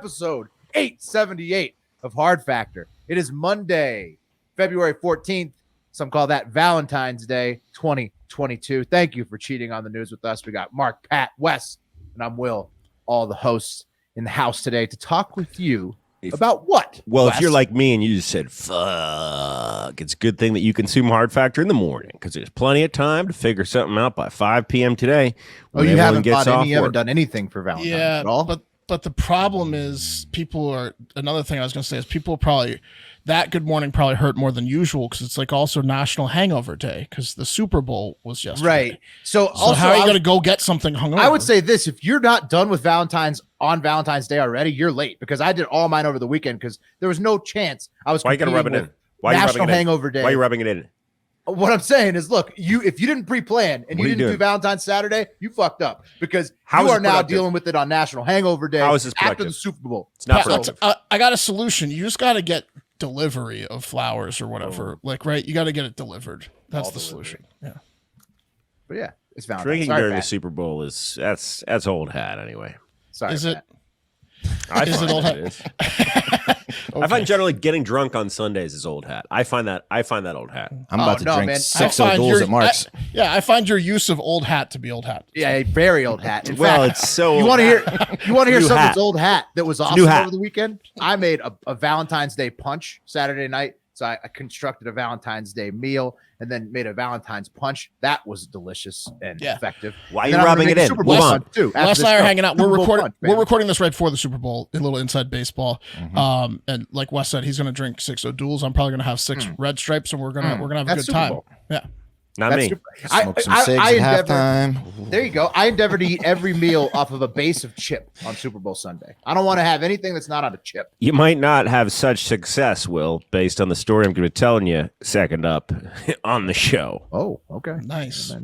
episode 878 of Hard Factor. It is Monday, February 14th. Some call that Valentine's Day 2022. Thank you for cheating on the news with us. We got Mark, Pat, Wes, and I'm Will, all the hosts in the house today to talk with you about what? Well, Wes? if you're like me and you just said, fuck, it's a good thing that you consume Hard Factor in the morning because there's plenty of time to figure something out by 5 p.m. today. Oh, you haven't done anything for Valentine's at all? But the problem is another thing I was going to say is people probably, that good morning probably hurt more than usual because it's like also National Hangover Day because the Super Bowl was yesterday. Right. So also, how are you going to go get something hungover? I would say this, if you're not done with Valentine's on Valentine's Day already, you're late because I did all mine over the weekend because there was no chance I was. Why are you going to rub it in? Why National Hangover Day. Why are you rubbing it in? What I'm saying is, look, if you didn't pre-plan and you didn't do Valentine's Saturday, you fucked up because you are now dealing with it on National Hangover Day after the Super Bowl. It's not productive. I got a solution. You just got to get delivery of flowers or whatever. Right? You got to get it delivered. That's the solution. Yeah. But yeah, it's Valentine's. Drinking during the Super Bowl that's old hat anyway. Sorry. Is it? Is it old hat? Okay. I find generally getting drunk on Sundays is old hat. I find that old hat. I'm about to drink 6 O'Douls at Mark's. I find your use of old hat to be old hat. Yeah, a very old hat. In fact, it's so. You want to hear someone's old hat that was awesome over the weekend? I made a Valentine's Day punch Saturday night. So I constructed a Valentine's Day meal and then made a Valentine's punch. That was delicious and effective. Why are you rubbing it in? Wes and I are hanging out. We're recording this right before the Super Bowl, a little inside baseball. Mm-hmm. And like Wes said, he's going to drink 6 O'Douls. I'm probably going to have 6 red stripes, and we're gonna have a good time. Yeah. Not me. Smoke some cigs at halftime. There you go. I endeavor to eat every meal off of a base of chip on Super Bowl Sunday. I don't want to have anything that's not on a chip. You might not have such success, Will, based on the story I'm going to be telling you second up on the show. Oh, okay. Nice.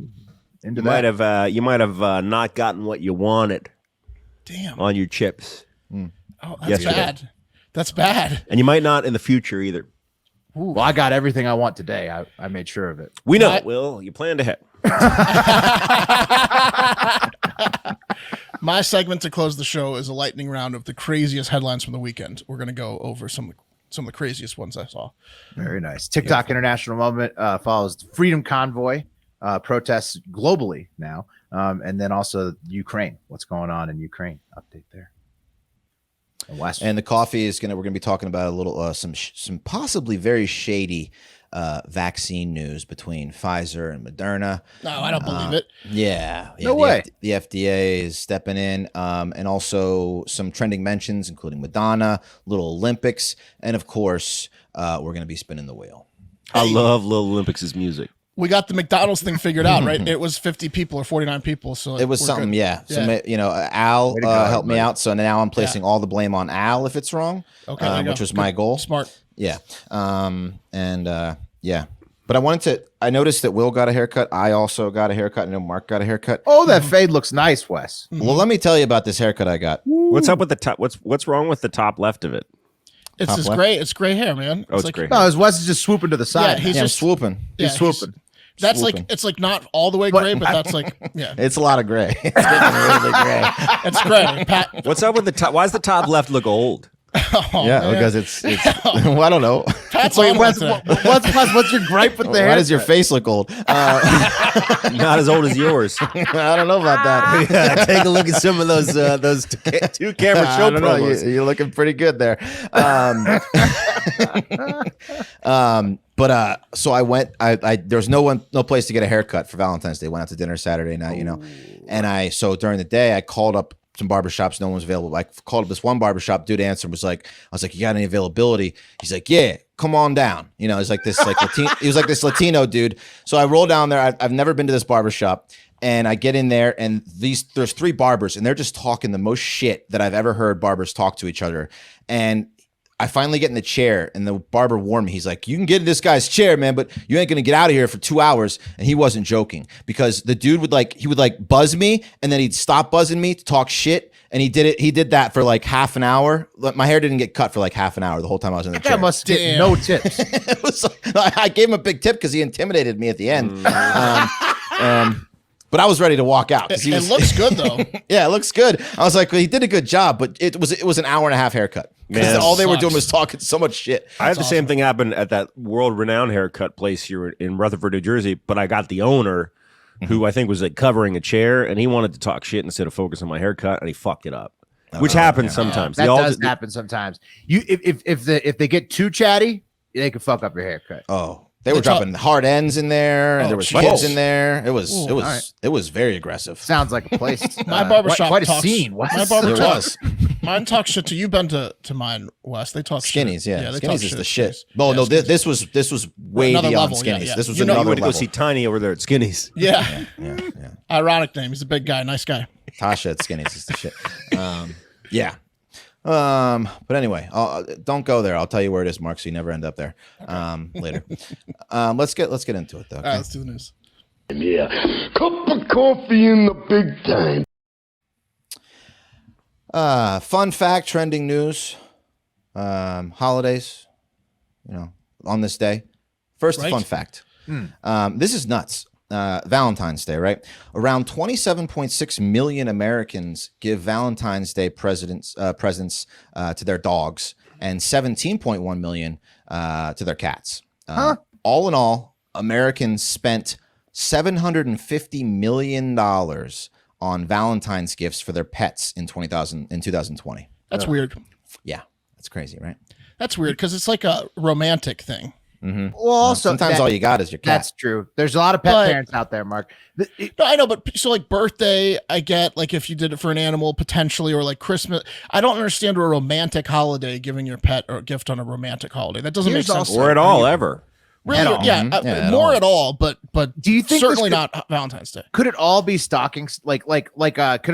You might have not gotten what you wanted. Damn. On your chips. Oh, that's bad. That's bad. And you might not in the future either. Ooh. Well, I got everything I want today. I made sure of it. We know, Will. You planned ahead. My segment to close the show is a lightning round of the craziest headlines from the weekend. We're going to go over some of the craziest ones I saw. Very nice. TikTok International Moment follows Freedom Convoy protests globally now, and then also Ukraine. What's going on in Ukraine? Update there. And the coffee is we're gonna be talking about a little some possibly very shady vaccine news between Pfizer and Moderna. No, I don't believe it. Yeah, no way. The FDA is stepping in, and also some trending mentions, including Madonna, Little Olympics, and of course, we're gonna be spinning the wheel. I love Little Olympics' music. We got the McDonald's thing figured out, right? It was 50 people or 49 people. So it was something, yeah. So, Al helped me out. So now I'm placing all the blame on Al if it's wrong, which was my goal. Smart. Yeah. But I noticed that Will got a haircut. I also got a haircut. I know Mark got a haircut. Oh, that fade looks nice, Wes. Well, let me tell you about this haircut I got. What's up with the top? What's wrong with the top left of it? It's just gray. It's gray hair, man. It's gray. No, Wes is just swooping to the side. Yeah, he's just swooping. He's swooping. That's it's like not all the way gray, but that's it's a lot of gray. It's getting really gray. It's gray. Pat, what's up with the top? Why does the top left look old? Because it's well, I don't know. What's your gripe with the hair? Why does your face look old? Not as old as yours. I don't know about that. Yeah, take a look at some of those two camera show promos. You're looking pretty good there. So I went. There was no place to get a haircut for Valentine's Day. Went out to dinner Saturday night, and so during the day I called up some barbershops. No one was available. I called up this one barbershop. Dude answered, I was like, you got any availability? He's like, yeah, come on down. He's like this Latino. He was like this Latino dude. So I roll down there. I've never been to this barbershop. And I get in there, and there's 3 barbers, and they're just talking the most shit that I've ever heard barbers talk to each other. And I finally get in the chair, and the barber warned me. He's like, you can get in this guy's chair, man, but you ain't going to get out of here for 2 hours. And he wasn't joking, because the dude would buzz me, and then he'd stop buzzing me to talk shit. And he did that for like half an hour. My hair didn't get cut for like half an hour the whole time I was in the chair. That must get no tips. I gave him a big tip because he intimidated me at the end. But I was ready to walk out. It looks good though. Yeah, it looks good. I was like, well, he did a good job, but it was an hour and a half haircut. Because all they were doing was talking so much shit. I had the same thing happen at that world-renowned haircut place here in Rutherford, New Jersey, but I got the owner who I think was like covering a chair, and he wanted to talk shit instead of focus on my haircut, and he fucked it up. Which happens sometimes. That does happen sometimes. If they get too chatty, they can fuck up your haircut. Oh. They were dropping hard ends in there, and there was kids in there. It was very aggressive. Sounds like a place. My barbershop quite a talks, scene. My barber mine talks shit to you. Been to mine, Wes. They talk Skinnies. Shit. Yeah, they Skinnies talk is the shit. shit. No, no, this was way Another beyond level, Skinnies. yeah. This was You another went to go level. see Tiny over there at Skinny's. Yeah. Yeah. Ironic name. He's a big guy. Nice guy. Tasha at Skinny's is the shit. Yeah. But anyway, don't go there. I'll tell you where it is, Mark, so you never end up there later. Let's get into it though. Okay? All right, let's do the news. Yeah, cup of coffee in the big time. Fun fact, trending news, holidays, on this day. First, Right. fun fact. This is nuts. Valentine's Day, right? Around 27.6 million Americans give Valentine's Day presents to their dogs, and 17.1 million to their cats. All in all, Americans spent $750 million on Valentine's gifts for their pets in 2020. That's weird. Yeah, that's crazy, right? That's weird because it's like a romantic thing. Mm-hmm. Well, also sometimes all you got is your cat. That's true. There's a lot of pet parents out there, Mark. No, I know, but so like birthday, I get like if you did it for an animal potentially, or like Christmas. I don't understand a romantic holiday giving your pet or a gift on a romantic holiday. That doesn't make sense. Or at all, ever. Really, At all. yeah, more at all. But Do you think certainly this not Valentine's Day? could it all be stockings? Could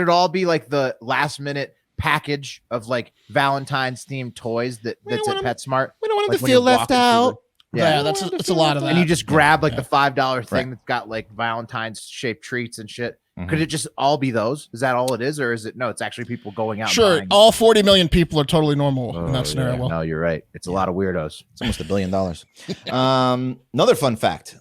it all be like the last minute package of like Valentine's themed toys that's at PetSmart? We don't want Like them to when feel you're left walking through out. the- Yeah, it's a lot of that. And you just grab like the $5 thing Right. that's got like Valentine's shaped treats and shit. Mhm. Could it just all be those? Is that all it is, or is it no? It's actually people going out. Sure, and buying. all 40 million people are totally normal in that scenario. Well, No, you're right. It's a lot of weirdos. It's almost $1 billion. Another fun fact.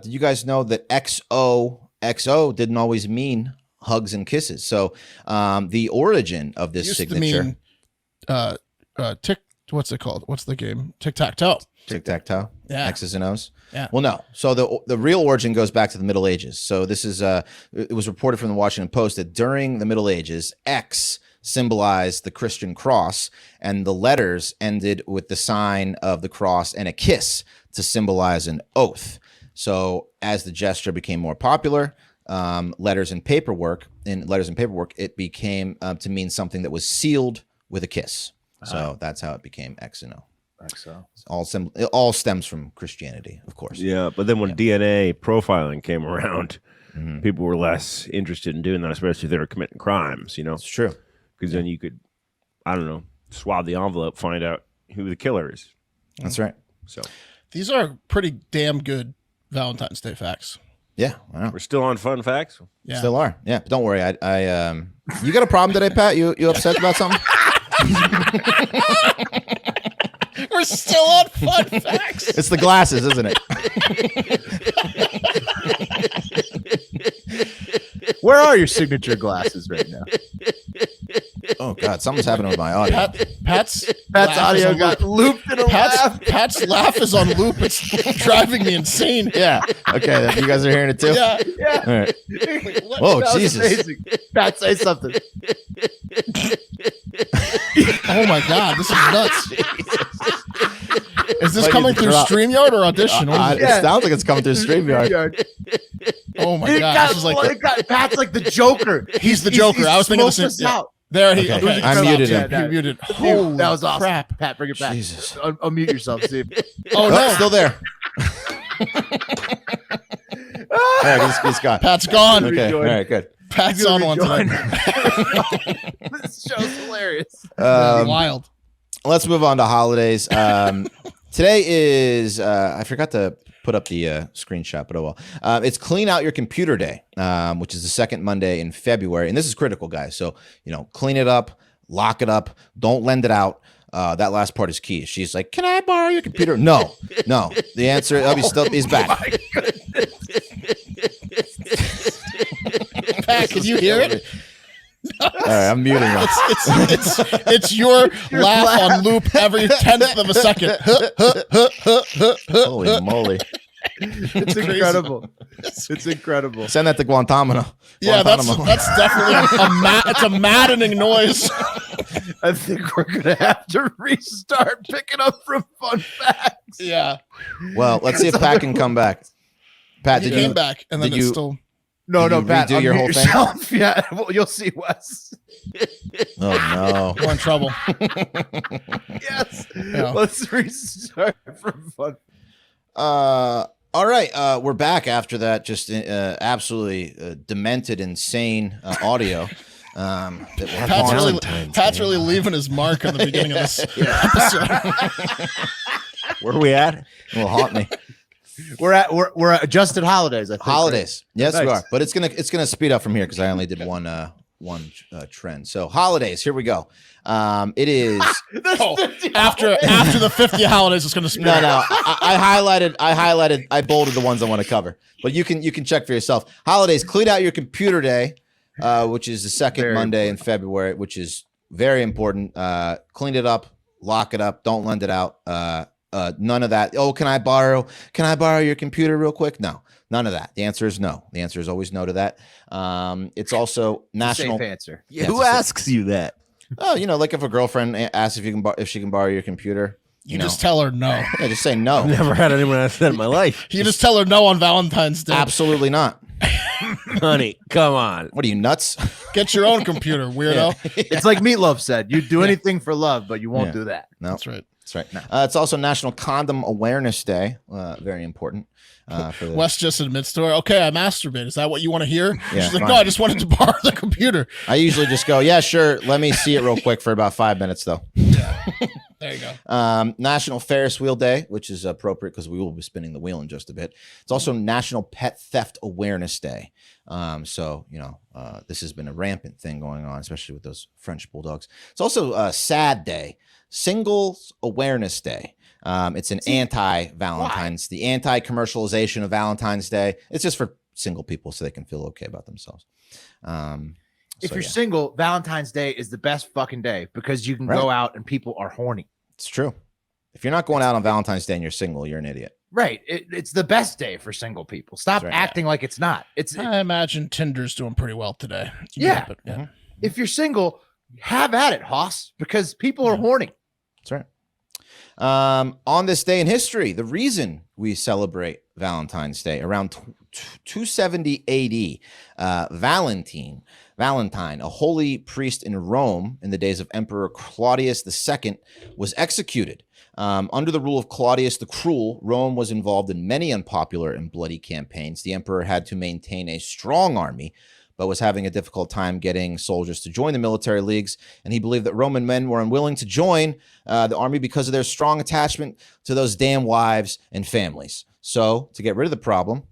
Did you guys know that XOXO didn't always mean hugs and kisses? So the origin of this used signature. to mean what's it called? What's the game? Tic-tac-toe. Tic-tac-toe? Yeah. X's and O's? Yeah. Well, no. So the real origin goes back to the Middle Ages. So this is it was reported from the Washington Post that during the Middle Ages, X symbolized the Christian cross, and the letters ended with the sign of the cross and a kiss to symbolize an oath. So as the gesture became more popular, letters and paperwork, it became to mean something that was sealed with a kiss. So that's how it became X and O. It all stems from Christianity, of course. Yeah, but then when DNA profiling came around, people were less interested in doing that, especially if they were committing crimes, It's true. Because then you could, I don't know, swab the envelope, find out who the killer is. That's right. So These are pretty damn good Valentine's Day facts. Yeah, I know. we're still on fun facts. Yeah. Still are. Yeah, but don't worry. I you got a problem today, Pat? You upset about something? We're still on fun facts. It's the glasses, isn't it? Where are your signature glasses right now? Oh God, something's happening with my audio. Pat's Pat's laugh is audio on got loop. looped in a laugh. Pat's laugh is on loop. It's driving me insane. Yeah. Okay, you guys are hearing it too. Yeah. Yeah. All right. What- Whoa, That was Jesus. amazing. Pat, say something. Oh my God, this is nuts. Is this Might coming need to through drop. StreamYard or Audition? What is it? It sounds like it's coming through StreamYard. Oh my It God, got, this is like it got Pat's like the Joker. He's the Joker. I was thinking the same. smoked us Yeah. out. There he. Okay, Okay. I Stop. muted Yeah, him. He muted. Dude, Holy that was awesome. crap. Pat, bring it back. Jesus. Unmute yourself, Steve. Oh Oh, no, still there. All right, he's gone. Pat's gone. Okay, all right, good. Pat's on one tonight. This show's hilarious. Wild. Let's move on to holidays. Today is I forgot to put up the screenshot, but oh well. It's Clean Out Your Computer Day, which is the second Monday in February, and this is critical, guys. So clean it up, lock it up, don't lend it out. That last part is key. She's like, "Can I borrow your computer?" No. The answer is back. Pat, can you hear it? All right, I'm muting it. It's your laugh on loop every 10th of a second. Holy moly. It's incredible. It's incredible. Send that to Guantanamo. Yeah, that's definitely it's a maddening noise. I think we're gonna have to restart picking up from fun facts. Yeah. Well, let's see if Pat can come back. Pat, He did came you back, and then did it's you- still. No, Did no, you Pat, redo your unmute whole thing? yourself. Yeah, well, you'll see, Wes. Oh We're in trouble. Yes. Yeah. Let's restart from fun. All right, we're back after that just absolutely demented, insane audio. That we're Pat's really leaving his mark at the beginning of this episode. Where are we at? It will haunt me. We're at adjusted holidays. I think, Holidays, yes, we Nice. are, but it's gonna speed up from here because I only did one trend. So holidays, here we go. It is Oh, after the 50 holidays, it's going to speed no. up. I bolded the ones I want to cover, but you can check for yourself. Holidays, clean out your computer day, which is the second Very Monday in February, which is very important. Clean it up, lock it up, don't lend it out. None of that. Oh, can I borrow your computer real quick? No, none of that. The answer is no. The answer is always no to that. It's also national. Safe answer. Yeah, who asks you that? Oh, like if a girlfriend asks if she can borrow your computer, You just tell her no. yeah, just say no. Never had anyone ask that in my life. You just tell her no on Valentine's Day. Absolutely not. Honey, come on. What are you, nuts? Get your own computer, weirdo. It's like Meatloaf said, you'd do anything for love, but you won't Yeah. do that. No, That's right. that's right. It's also National Condom Awareness Day. Very important. For the, Wes just admits to her, okay, I masturbate. Is that what you want to hear? Yeah, She's like, fine. no, I just wanted to borrow the computer. I usually just go, yeah, sure. Let me see it real quick for about 5 minutes, though. There you go. National Ferris Wheel Day, which is appropriate because we will be spinning the wheel in just a bit. It's also National Pet Theft Awareness Day. So, this has been a rampant thing going on, especially with those French bulldogs. It's also a sad day, Singles Awareness Day. It's an anti-Valentine's, the anti-commercialization of Valentine's Day. It's just for single people so they can feel okay about themselves. If you're single, Valentine's Day is the best fucking day because you can go out and people are horny. It's true. If you're not going out on Valentine's Day and you're single, you're an idiot. Right. It's the best day for single people. Stop That's right. acting like it's not. I imagine Tinder's doing pretty well today. Yeah. But, yeah. If you're single, have at it, Hoss, because people are horny. That's right. On this day in history, the reason we celebrate Valentine's Day around 270 AD, Valentine, a holy priest in Rome in the days of Emperor Claudius II, was executed. Under the rule of Claudius the Cruel, Rome was involved in many unpopular and bloody campaigns. The emperor had to maintain a strong army, but was having a difficult time getting soldiers to join the military leagues, and he believed that Roman men were unwilling to join the army because of their strong attachment to those damn wives and families. So, to get rid of the problem,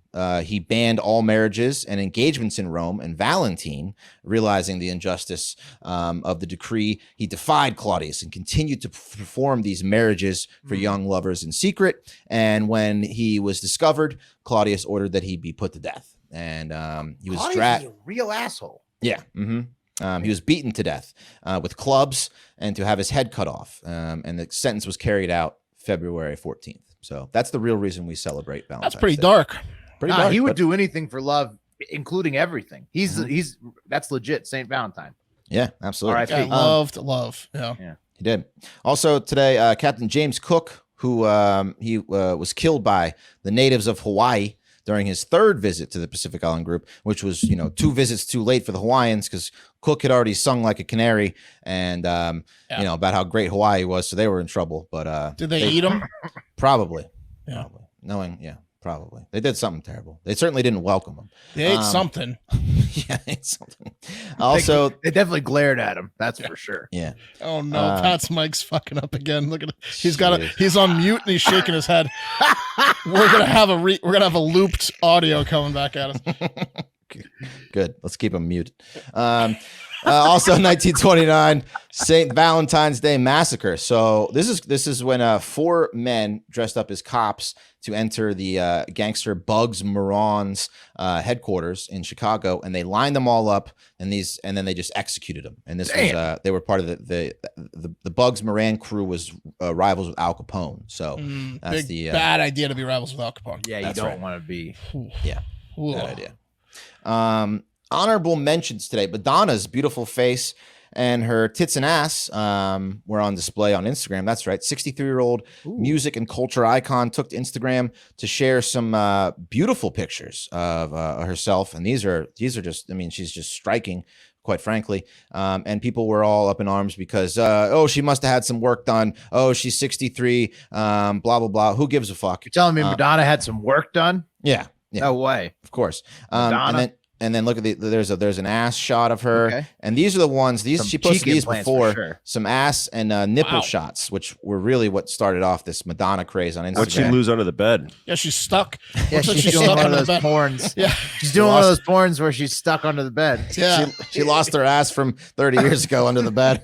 he banned all marriages and engagements in Rome, and Valentine, realizing the injustice of the decree, he defied Claudius and continued to perform these marriages for young lovers in secret, and when he was discovered, Claudius ordered that he be put to death. And he was Claudius is a real asshole. Yeah. He was beaten to death with clubs and to have his head cut off. And the sentence was carried out February 14th. So that's the real reason we celebrate Valentine's That's pretty Day. dark. Pretty dark. He would but- do anything for love, including everything. He's that's legit. Saint Valentine. Yeah, absolutely. R.I.P. Yeah, love. Yeah. He did. Also today, Captain James Cook, who he was killed by the natives of Hawaii during his third visit to the Pacific Island group, which was, 2 visits too late for the Hawaiians because Cook had already sung like a canary and, about how great Hawaii was. So they were in trouble. But Did they eat him? Probably. Yeah. Probably. Probably. They did something terrible. They certainly didn't welcome him. They ate something. Yeah, they ate something. Also, they dedefinitely glared at him. That's for sure. yeah. Oh no, Pat's mic's fucking up again. Look at it. He's on mute and he's shaking his head. We're gonna have a looped audio coming back at us. Good. Let's keep him muted. Also 1929, St. Valentine's Day Massacre. So this is when 4 men dressed up as cops to enter the gangster Bugs Moran's headquarters in Chicago, and they lined them all up, and then they just executed them. And this was they were part of the Bugs Moran crew was rivals with Al Capone. So that's bad idea to be rivals with Al Capone. Yeah, you don't want to be. Yeah, bad idea. Honorable mentions today. Madonna's beautiful face and her tits and ass were on display on Instagram. That's right. 63-year-old music and culture icon took to Instagram to share some beautiful pictures of herself. And these are just, I mean, she's just striking, quite frankly. And people were all up in arms because, she must have had some work done. Oh, she's 63, blah, blah, blah. Who gives a fuck? You're telling me Madonna had some work done? Yeah. No way. Of course. And then look at there's an ass shot of her, and these are the ones. She posted these before. Some ass and nipple shots, which were really what started off this Madonna craze on Instagram. What'd she lose under the bed? Yeah, she's stuck. Yeah, she's doing one of those porns. Yeah, she's doing one of those porns where she's stuck under the bed. Yeah, she lost her ass from 30 years ago under the bed.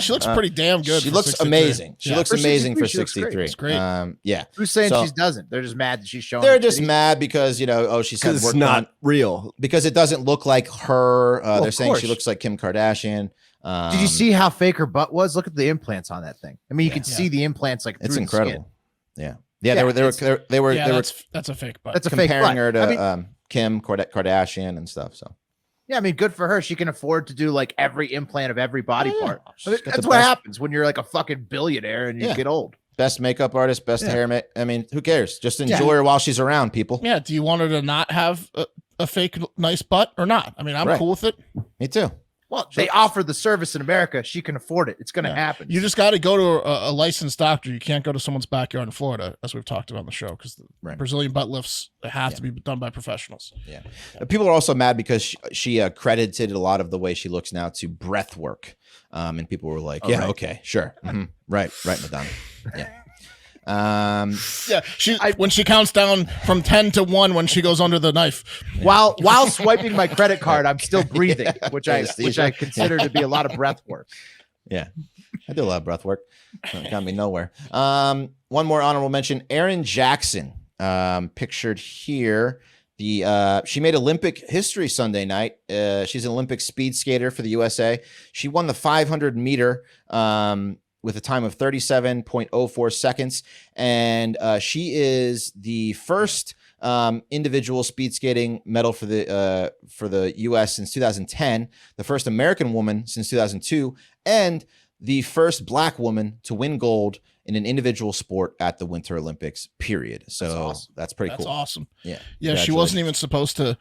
She looks pretty damn good. She looks 63. amazing. She looks amazing for 63. It's great. Yeah. Who's saying she doesn't? They're just mad that she's showing. They're just mad because she's had it's not real. Because it doesn't look like her. They're saying she looks like Kim Kardashian. Did you see how fake her butt was? Look at the implants on that thing. I mean, you can see the implants like it's through incredible. The skin. Yeah. They were that's a fake butt. That's a fake butt. Comparing her to Kim Kardashian and stuff. So yeah, I mean, good for her. She can afford to do like every implant of every body part. She's got That's the what best- happens when you're like a fucking billionaire and you get old. best makeup artist, best hair. I mean, who cares? Just enjoy her while she's around, people. Yeah. Do you want her to not have a fake nice butt or not? I mean, I'm cool with it. Me too. Well, they offer the service in America. She can afford it. It's going to happen. You just got to go to a licensed doctor. You can't go to someone's backyard in Florida, as we've talked about on the show, because the Brazilian butt lifts have to be done by professionals. Yeah. People are also mad because she credited a lot of the way she looks now to breath work. And people were like, okay, sure. Mm-hmm. Right, Madonna. Yeah. When she counts down from 10 to 1 when she goes under the knife. While swiping my credit card, I'm still breathing, which I consider to be a lot of breath work. Yeah, I do a lot of breath work. Got me nowhere. One more honorable mention: Erin Jackson, pictured here. She made Olympic history Sunday night. She's an Olympic speed skater for the USA. She won the 500 meter. With a time of 37.04 seconds. And she is the first individual speed skating medal for the U.S. since 2010, the first American woman since 2002, and the first Black woman to win gold in an individual sport at the Winter Olympics, period. So that's pretty cool. That's awesome. Yeah. She wasn't even supposed to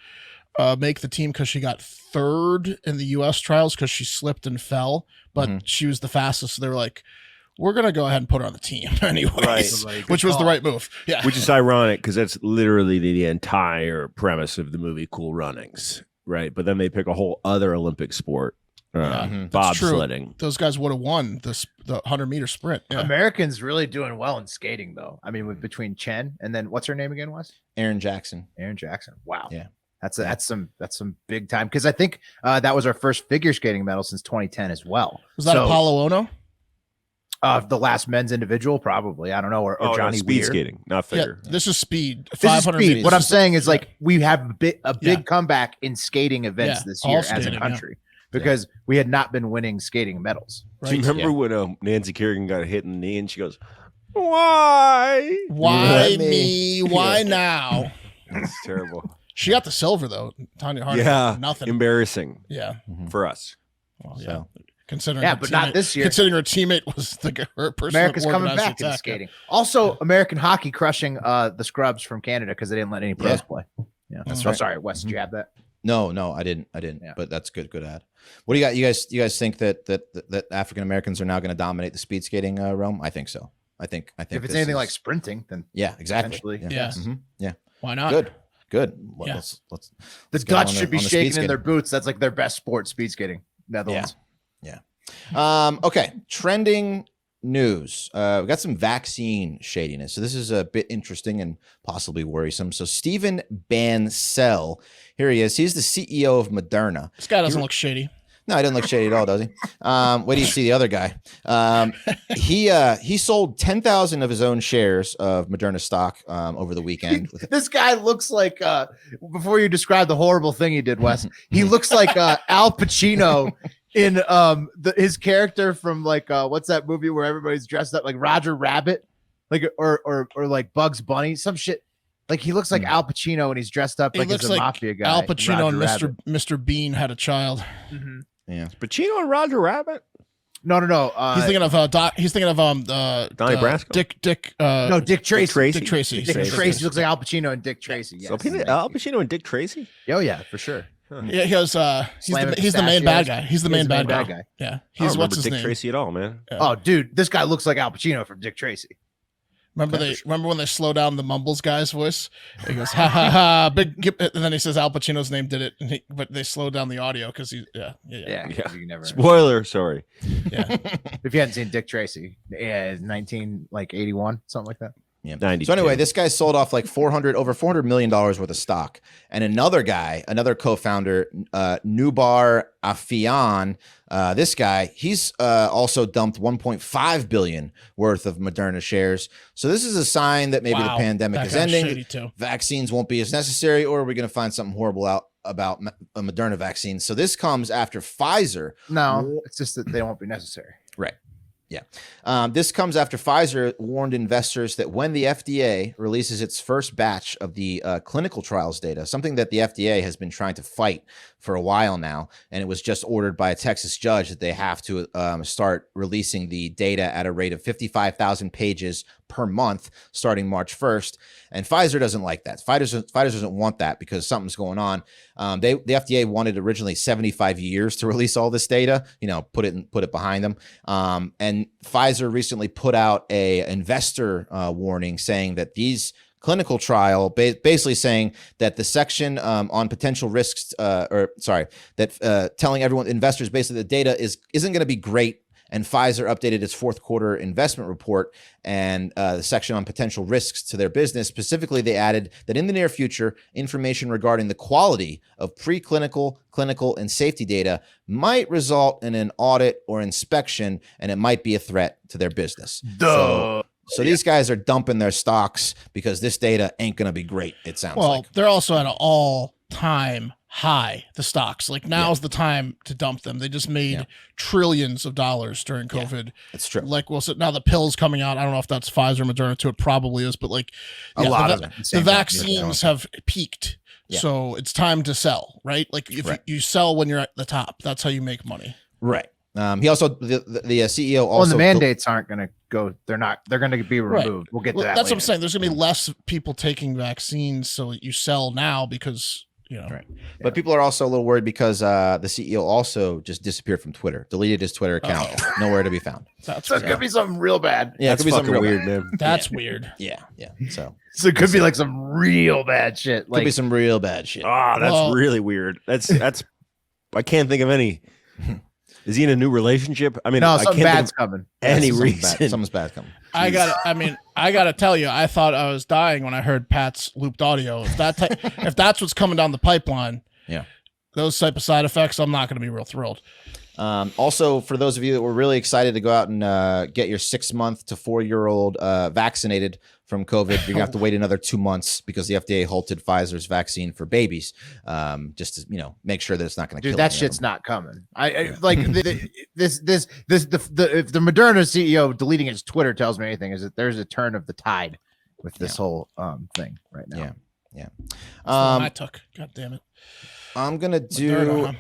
make the team because she got third in the U.S. trials because she slipped and fell, but she was the fastest. So they were like, we're going to go ahead and put her on the team anyways, which was the right move. Yeah. Which is ironic because that's literally the entire premise of the movie Cool Runnings, right? But then they pick a whole other Olympic sport, bobsledding. Those guys would have won the 100-meter sprint. Yeah. Americans really doing well in skating, though. I mean, between Chen and then what's her name again, Wes? Erin Jackson. Wow. Yeah. That's some big time, because I think that was our first figure skating medal since 2010 as well. Was that Apollo Ono? The last men's individual, probably. I don't know, or Johnny speed Weir. skating, not figure. Yeah, this is speed. This is 500 speed. meters. What I'm saying is, like, we have a big comeback in skating events this year as a country because we had not been winning skating medals. Right? Do you remember when Nancy Kerrigan got hit in the knee and she goes, "Why? Why me? Why now?" That's terrible. She got the silver though. Tanya Harding. Yeah, nothing. Embarrassing. Yeah, for us. Well, so. Considering but not this year. Considering her teammate was her person. America's coming back in skating. Also, American hockey crushing the scrubs from Canada because they didn't let any pros play. Yeah, that's right. Sorry, Wes, did you have that? No, I didn't. Yeah. But that's good ad. What do you got? You guys think that African Americans are now going to dominate the speed skating realm? I think so. I think if it's anything like sprinting, then exactly. Yeah. Mm-hmm. Yeah. Why not? Good. Yeah. Let's the Dutch should be shaking in their boots. That's like their best sport, speed skating. Netherlands. Yeah. Okay. Trending news. We got some vaccine shadiness. So this is a bit interesting and possibly worrisome. So Stephen Bancel, here he is. He's the CEO of Moderna. This guy doesn't look shady. No, he doesn't look shady at all, does he? Wait do you see the other guy? He sold 10,000 of his own shares of Moderna stock over the weekend. This guy looks like before you describe the horrible thing he did, Wes, he looks like Al Pacino in his character from like what's that movie where everybody's dressed up like Roger Rabbit, like or like Bugs Bunny, some shit. Like he looks like Al Pacino and he's dressed up like he's a mafia guy. Al Pacino and Mr. Mr. Bean had a child. Mm-hmm. Yeah, Pacino and Roger Rabbit. No. He's thinking of Donnie Brasco. Dick Dick Tracy. Dick Tracy. Dick Tracy looks like Al Pacino and Dick Tracy. Yes. So Al Pacino and Dick Tracy. Oh yeah, for sure. Yeah, he was. He's the main bad guy. He's the main bad guy. Yeah, he's what's his Dick name? Tracy at all, man. Yeah. Oh, dude, this guy looks like Al Pacino from Dick Tracy. Remember when they slow down the Mumbles guy's voice? He goes ha ha ha, and then he says Al Pacino's name did it, but they slowed down the audio because he Yeah. You can never. Spoiler, sorry. Yeah. If you hadn't seen Dick Tracy, 1981, something like that. Yeah. 92. So anyway, this guy sold off like over $400 million worth of stock. And another co-founder, Nubar Afian, this guy, he's also dumped 1.5 billion worth of Moderna shares. So this is a sign that maybe the pandemic is ending. Vaccines won't be as necessary, or are we going to find something horrible out about a Moderna vaccine? So this comes after Pfizer. No, it's just that they won't be necessary. Right. Yeah. This comes after Pfizer warned investors that when the FDA releases its first batch of the clinical trials data, something that the FDA has been trying to fight for a while now, and it was just ordered by a Texas judge that they have to start releasing the data at a rate of 55,000 pages per month starting March 1st. And Pfizer doesn't like that. Pfizer doesn't want that because something's going on. The FDA wanted originally 75 years to release all this data, put it behind them. And Pfizer recently put out a investor warning saying that these clinical trial, basically saying that the section on potential risks, telling everyone, investors, basically the data isn't going to be great. And Pfizer updated its fourth quarter investment report, and the section on potential risks to their business. Specifically, they added that in the near future, information regarding the quality of preclinical, clinical, and safety data might result in an audit or inspection, and it might be a threat to their business. So these guys are dumping their stocks because this data ain't going to be great, it sounds like. Well, they're also at an all-time high, the stocks. Like now's the time to dump them. They just made trillions of dollars during COVID. It's true. Like, well, so now the pills coming out, I don't know if that's Pfizer, Moderna too. It probably is, but like a lot of them. The vaccines have peaked. Yeah. So it's time to sell, right? Like if you sell when you're at the top, that's how you make money. Right. He also, the CEO also. Well, the mandates aren't going to go. They're going to be removed. Right. We'll get to that. That's later. what I'm saying. There's going to be less people taking vaccines, so you sell now because. Right. But people are also a little worried because the CEO also just disappeared from Twitter, deleted his Twitter account, nowhere to be found. So it could be something real bad. Yeah, that's it could be something fucking real weird, man. That's weird. Yeah. So it could be like some real bad shit. Could be some real bad shit. Oh, that's really weird. That's I can't think of any. Is he in a new relationship? I mean, no, I something can't bad's think of coming. any reason. Something's bad coming. I gotta tell you, I thought I was dying when I heard Pat's looped audio. If that's what's coming down the pipeline, those type of side effects, I'm not going to be real thrilled. Also, for those of you that were really excited to go out and get your 6-month to 4-year-old vaccinated from COVID, you're gonna have to wait another 2 months because the FDA halted Pfizer's vaccine for babies, just to make sure that it's not going to kill. Dude, that shit's not coming. I like if the Moderna CEO deleting his Twitter tells me anything, is that there's a turn of the tide with this whole thing right now. Yeah. I took. God damn it. I'm gonna do.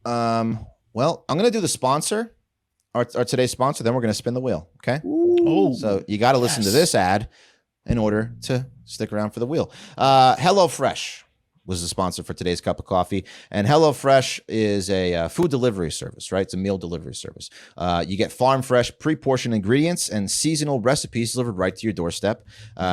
I'm gonna do the sponsor, our today's sponsor. Then we're gonna spin the wheel. Okay. Oh, so you got to listen to this ad in order to stick around for the wheel. HelloFresh was the sponsor for today's cup of coffee, and HelloFresh is a food delivery service, right? It's a meal delivery service. You get farm fresh, pre-portioned ingredients and seasonal recipes delivered right to your doorstep.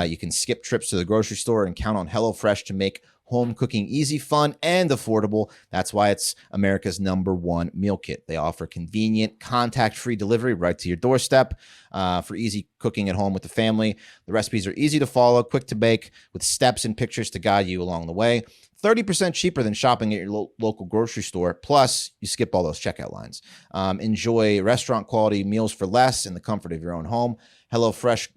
You can skip trips to the grocery store and count on HelloFresh to make home cooking easy, fun, and affordable. That's why it's America's #1 meal kit. They offer convenient, contact-free delivery right to your doorstep for easy cooking at home with the family. The recipes are easy to follow, quick to bake, with steps and pictures to guide you along the way. 30% cheaper than shopping at your local grocery store. Plus, you skip all those checkout lines. Enjoy restaurant quality meals for less in the comfort of your own home. HelloFresh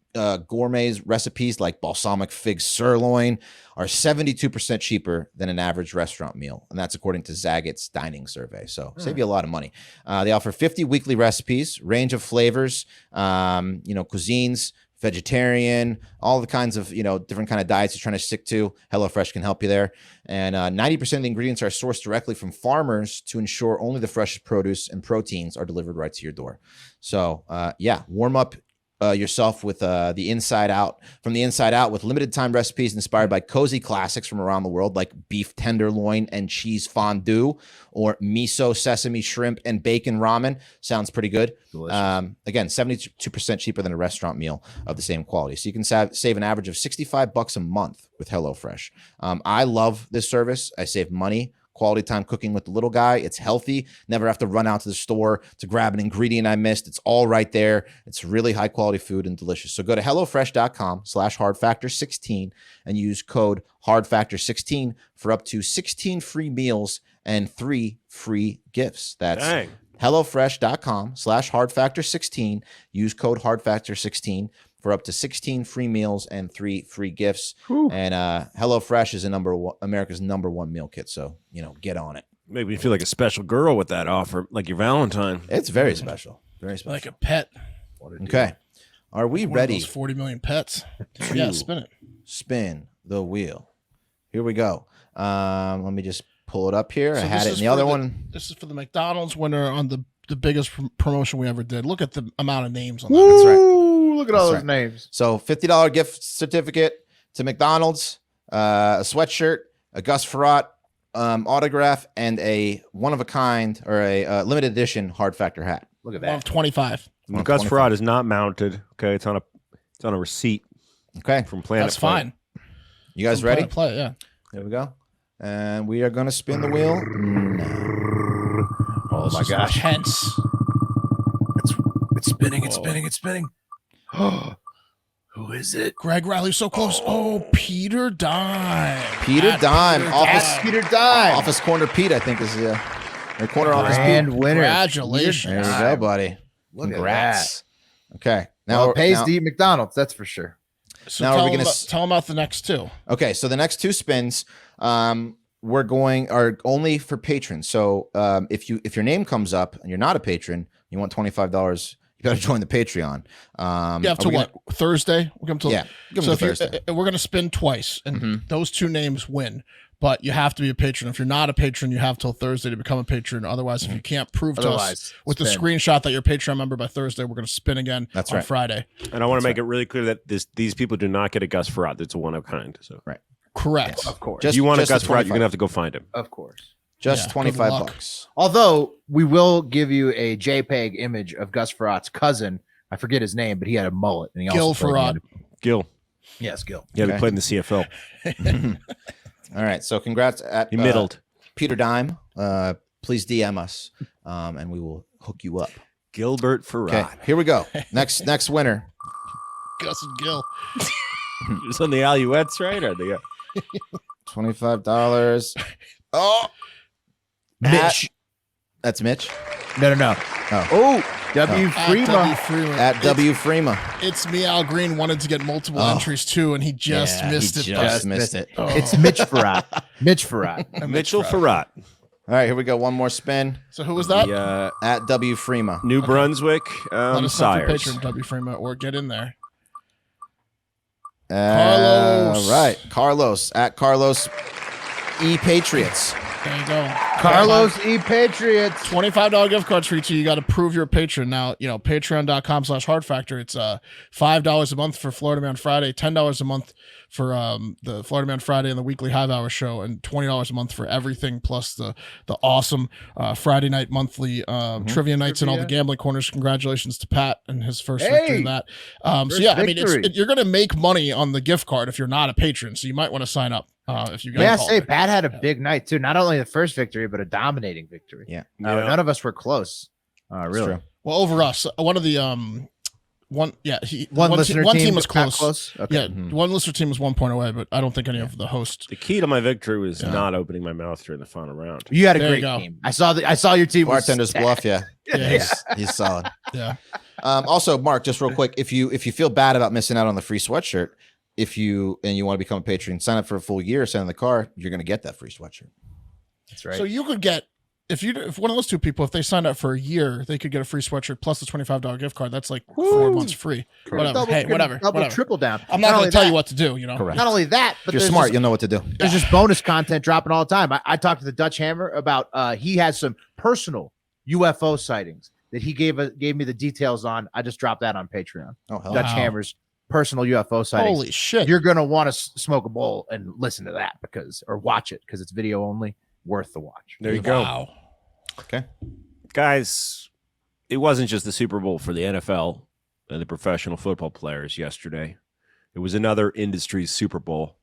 gourmet recipes like balsamic fig sirloin are 72% cheaper than an average restaurant meal. And that's according to Zagat's dining survey. So save you a lot of money. They offer 50 weekly recipes, range of flavors, cuisines, vegetarian, all the kinds of, different kind of diets you're trying to stick to. HelloFresh can help you there. And 90% of the ingredients are sourced directly from farmers to ensure only the freshest produce and proteins are delivered right to your door. So, warm up yourself with from the inside out with limited time recipes inspired by cozy classics from around the world, like beef tenderloin and cheese fondue, or miso sesame shrimp and bacon ramen. Sounds pretty good. Again, 72% cheaper than a restaurant meal of the same quality. So you can save an average of $65 a month with HelloFresh. I love this service. I save money. Quality time cooking with the little guy. It's healthy. Never have to run out to the store to grab an ingredient I missed. It's all right there. It's really high quality food and delicious. So go to HelloFresh.com/hardfactor16 and use code hardfactor16 for up to 16 free meals and 3 free gifts. That's HelloFresh.com/hardfactor16. Use code hardfactor16 for up to 16 free meals and 3 free gifts. Whew. And HelloFresh is America's #1 meal kit. So, get on it. Make me feel like a special girl with that offer, like your Valentine. It's very special. Very special. Like a pet. Okay. Are we ready? Those 40 million pets. Yeah, spin it. Spin the wheel. Here we go. Let me just pull it up here. So I had it in the other one. This is for the McDonald's winner on the biggest promotion we ever did. Look at the amount of names on that. That's right. Look at all those names. So $50 gift certificate to McDonald's, a sweatshirt, a Gus Frerotte autograph, and a one-of-a-kind or a limited edition Hard Factor hat. Look at that. One of 25. Gus Frerotte is not mounted. Okay, it's on a receipt. Okay, from Planet. That's fine. You guys ready? Play, yeah. Here we go, and we are going to spin the wheel. Oh my gosh! Intense. It's spinning. It's spinning. It's spinning. Who is it? Greg Riley, so close. Oh, Peter Dime. Peter Dime. Peter Dime. Office Corner Pete, I think, is the corner office Pete. And winner. Congratulations. There you go, buddy. Congrats. Okay. Now it pays to eat McDonald's, that's for sure. So now we're going to tell them about the next two. Okay, so the next two spins are only for patrons. So if your name comes up and you're not a patron, you want $25, you got to join the Patreon. You have to what? Thursday? We'll come to Thursday. We're going to spin twice, and those two names win. But you have to be a patron. If you're not a patron, you have till Thursday to become a patron. Otherwise, if you can't prove to us with the screenshot that you're a Patreon member by Thursday, we're going to spin again on Friday. And I want to make it really clear that these people do not get a Gus Frerotte. It's a one of a kind. So Correct. Yes, of course. If you want a Gus Frerotte, you're going to have to go find him. Of course. Just $25. Although we will give you a JPEG image of Gus Ferrotte's cousin. I forget his name, but he had a mullet. And he Gil also Frerotte. Gil. Yes, Gil. Yeah, we played in the CFL. All right. So congrats at he middled. Peter Dime. Please DM us, and we will hook you up. Gilbert Frerotte. Okay, here we go. Next winner. Gus and Gil. It's on the Alouettes, right? Or the $25. Oh, Mitch. That's Mitch. No. Oh, W. Freema. At W. Freema. It's me, Al Green, wanted to get multiple entries too, and he just missed it. Just missed it. Oh. It's Mitch Frerotte. Mitch Frerotte. Mitchell Frerotte. All right, here we go. One more spin. So who was that? At W. Freema. New Brunswick Let us know if you're Sires. patron W. Freema, or get in there. Carlos. Right. Carlos. At Carlos E. Patriots. There you go. Carlos E. Patriots. $25 gift cards for each of you. You got to prove you're a patron. Now, patreon.com/hardfactor. It's $5 a month for Florida Man Friday, $10 a month for the Florida Man Friday and the weekly Hive Hour show, and $20 a month for everything, plus the awesome Friday night monthly trivia nights and all the gambling corners. Congratulations to Pat and his first victory in that. You're going to make money on the gift card if you're not a patron, so you might want to sign up. If you guys Yeah, say Pat had a big night too. Not only the first victory, but a dominating victory. Yeah. None of us were close. Really. True. Well, over us, one of the one listener one team team was got close. Okay. Yeah, one listener team was 1 point away, but I don't think any of the hosts. The key to my victory was not opening my mouth during the final round. You had a There you great go. team. I saw your team. was Bartender's stacked. bluff. Yeah. He's solid. Yeah. Also, Mark, just real quick, if you feel bad about missing out on the free sweatshirt, if you want to become a patron, sign up for a full year, send in the car, you're going to get that free sweatshirt. That's right. So you could get if one of those two people, if they signed up for a year, they could get a free sweatshirt plus the $25 gift card. That's like 4 months free. Whatever. Double, triple down. I'm not going to tell you what to do. Correct. Not only that, but if you're smart, you'll know what to do. There's just bonus content dropping all the time. I talked to the Dutch Hammer about he has some personal UFO sightings that he gave me the details on. I just dropped that on Patreon. Oh, hell. Dutch Hammer's personal UFO sightings. Holy shit. You're going to want to smoke a bowl and listen to that or watch it because it's video only. Worth the watch. There you go. Wow. Okay. Guys, it wasn't just the Super Bowl for the NFL and the professional football players yesterday. It was another industry's Super Bowl.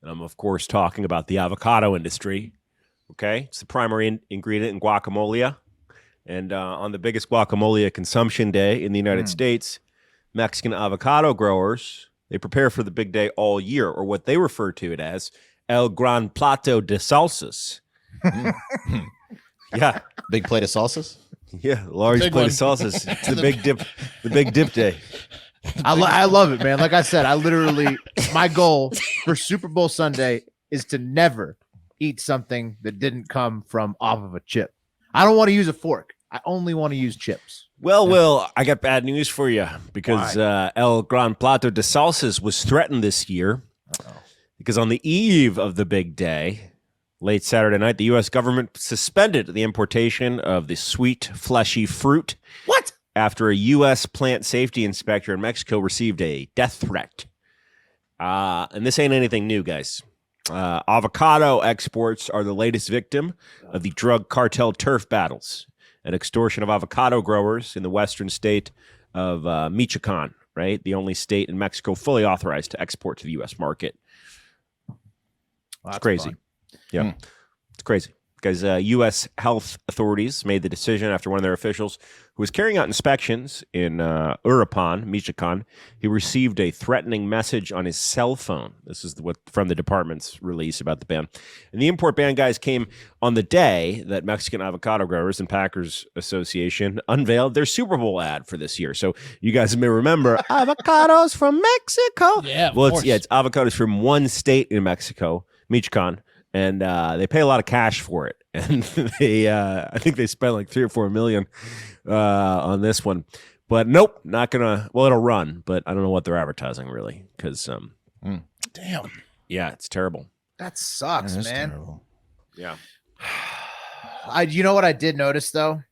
And I'm, of course, talking about the avocado industry. Okay? It's the primary ingredient in guacamole. And on the biggest guacamole consumption day in the United States, Mexican avocado growers, they prepare for the big day all year, or what they refer to it as El Gran Plato de Salsas. Yeah. Big plate of salsas. Yeah, large Big plate one. of salsas. It's the big dip day. I love it, man. Like I said, my goal for Super Bowl Sunday is to never eat something that didn't come from off of a chip. I don't want to use a fork. I only want to use chips. Well, Will, I got bad news for you because El Gran Plato de Salsas was threatened this year because on the eve of the big day, late Saturday night, the U.S. government suspended the importation of the sweet, fleshy fruit. What? After a U.S. plant safety inspector in Mexico received a death threat. And this ain't anything new, guys. Avocado exports are the latest victim of the drug cartel turf battles and extortion of avocado growers in the western state of Michoacan, right? The only state in Mexico fully authorized to export to the U.S. market. It's crazy. Fun. Yeah, it's crazy. Because U.S. health authorities made the decision after one of their officials who was carrying out inspections in Uruapan, Michoacan, he received a threatening message on his cell phone. This is what from the department's release about the ban. And the import ban, guys, came on the day that Mexican Avocado Growers and Packers Association unveiled their Super Bowl ad for this year. So you guys may remember avocados from Mexico. Yeah, of well, course. it's avocados from one state in Mexico, Michoacan. And they pay a lot of cash for it, and I think they spent like $3 or $4 million on this one. But nope, not gonna. Well, it'll run, but I don't know what they're advertising really, because Damn. yeah, it's terrible. That sucks, That is man. terrible. Yeah, You know what I did notice though?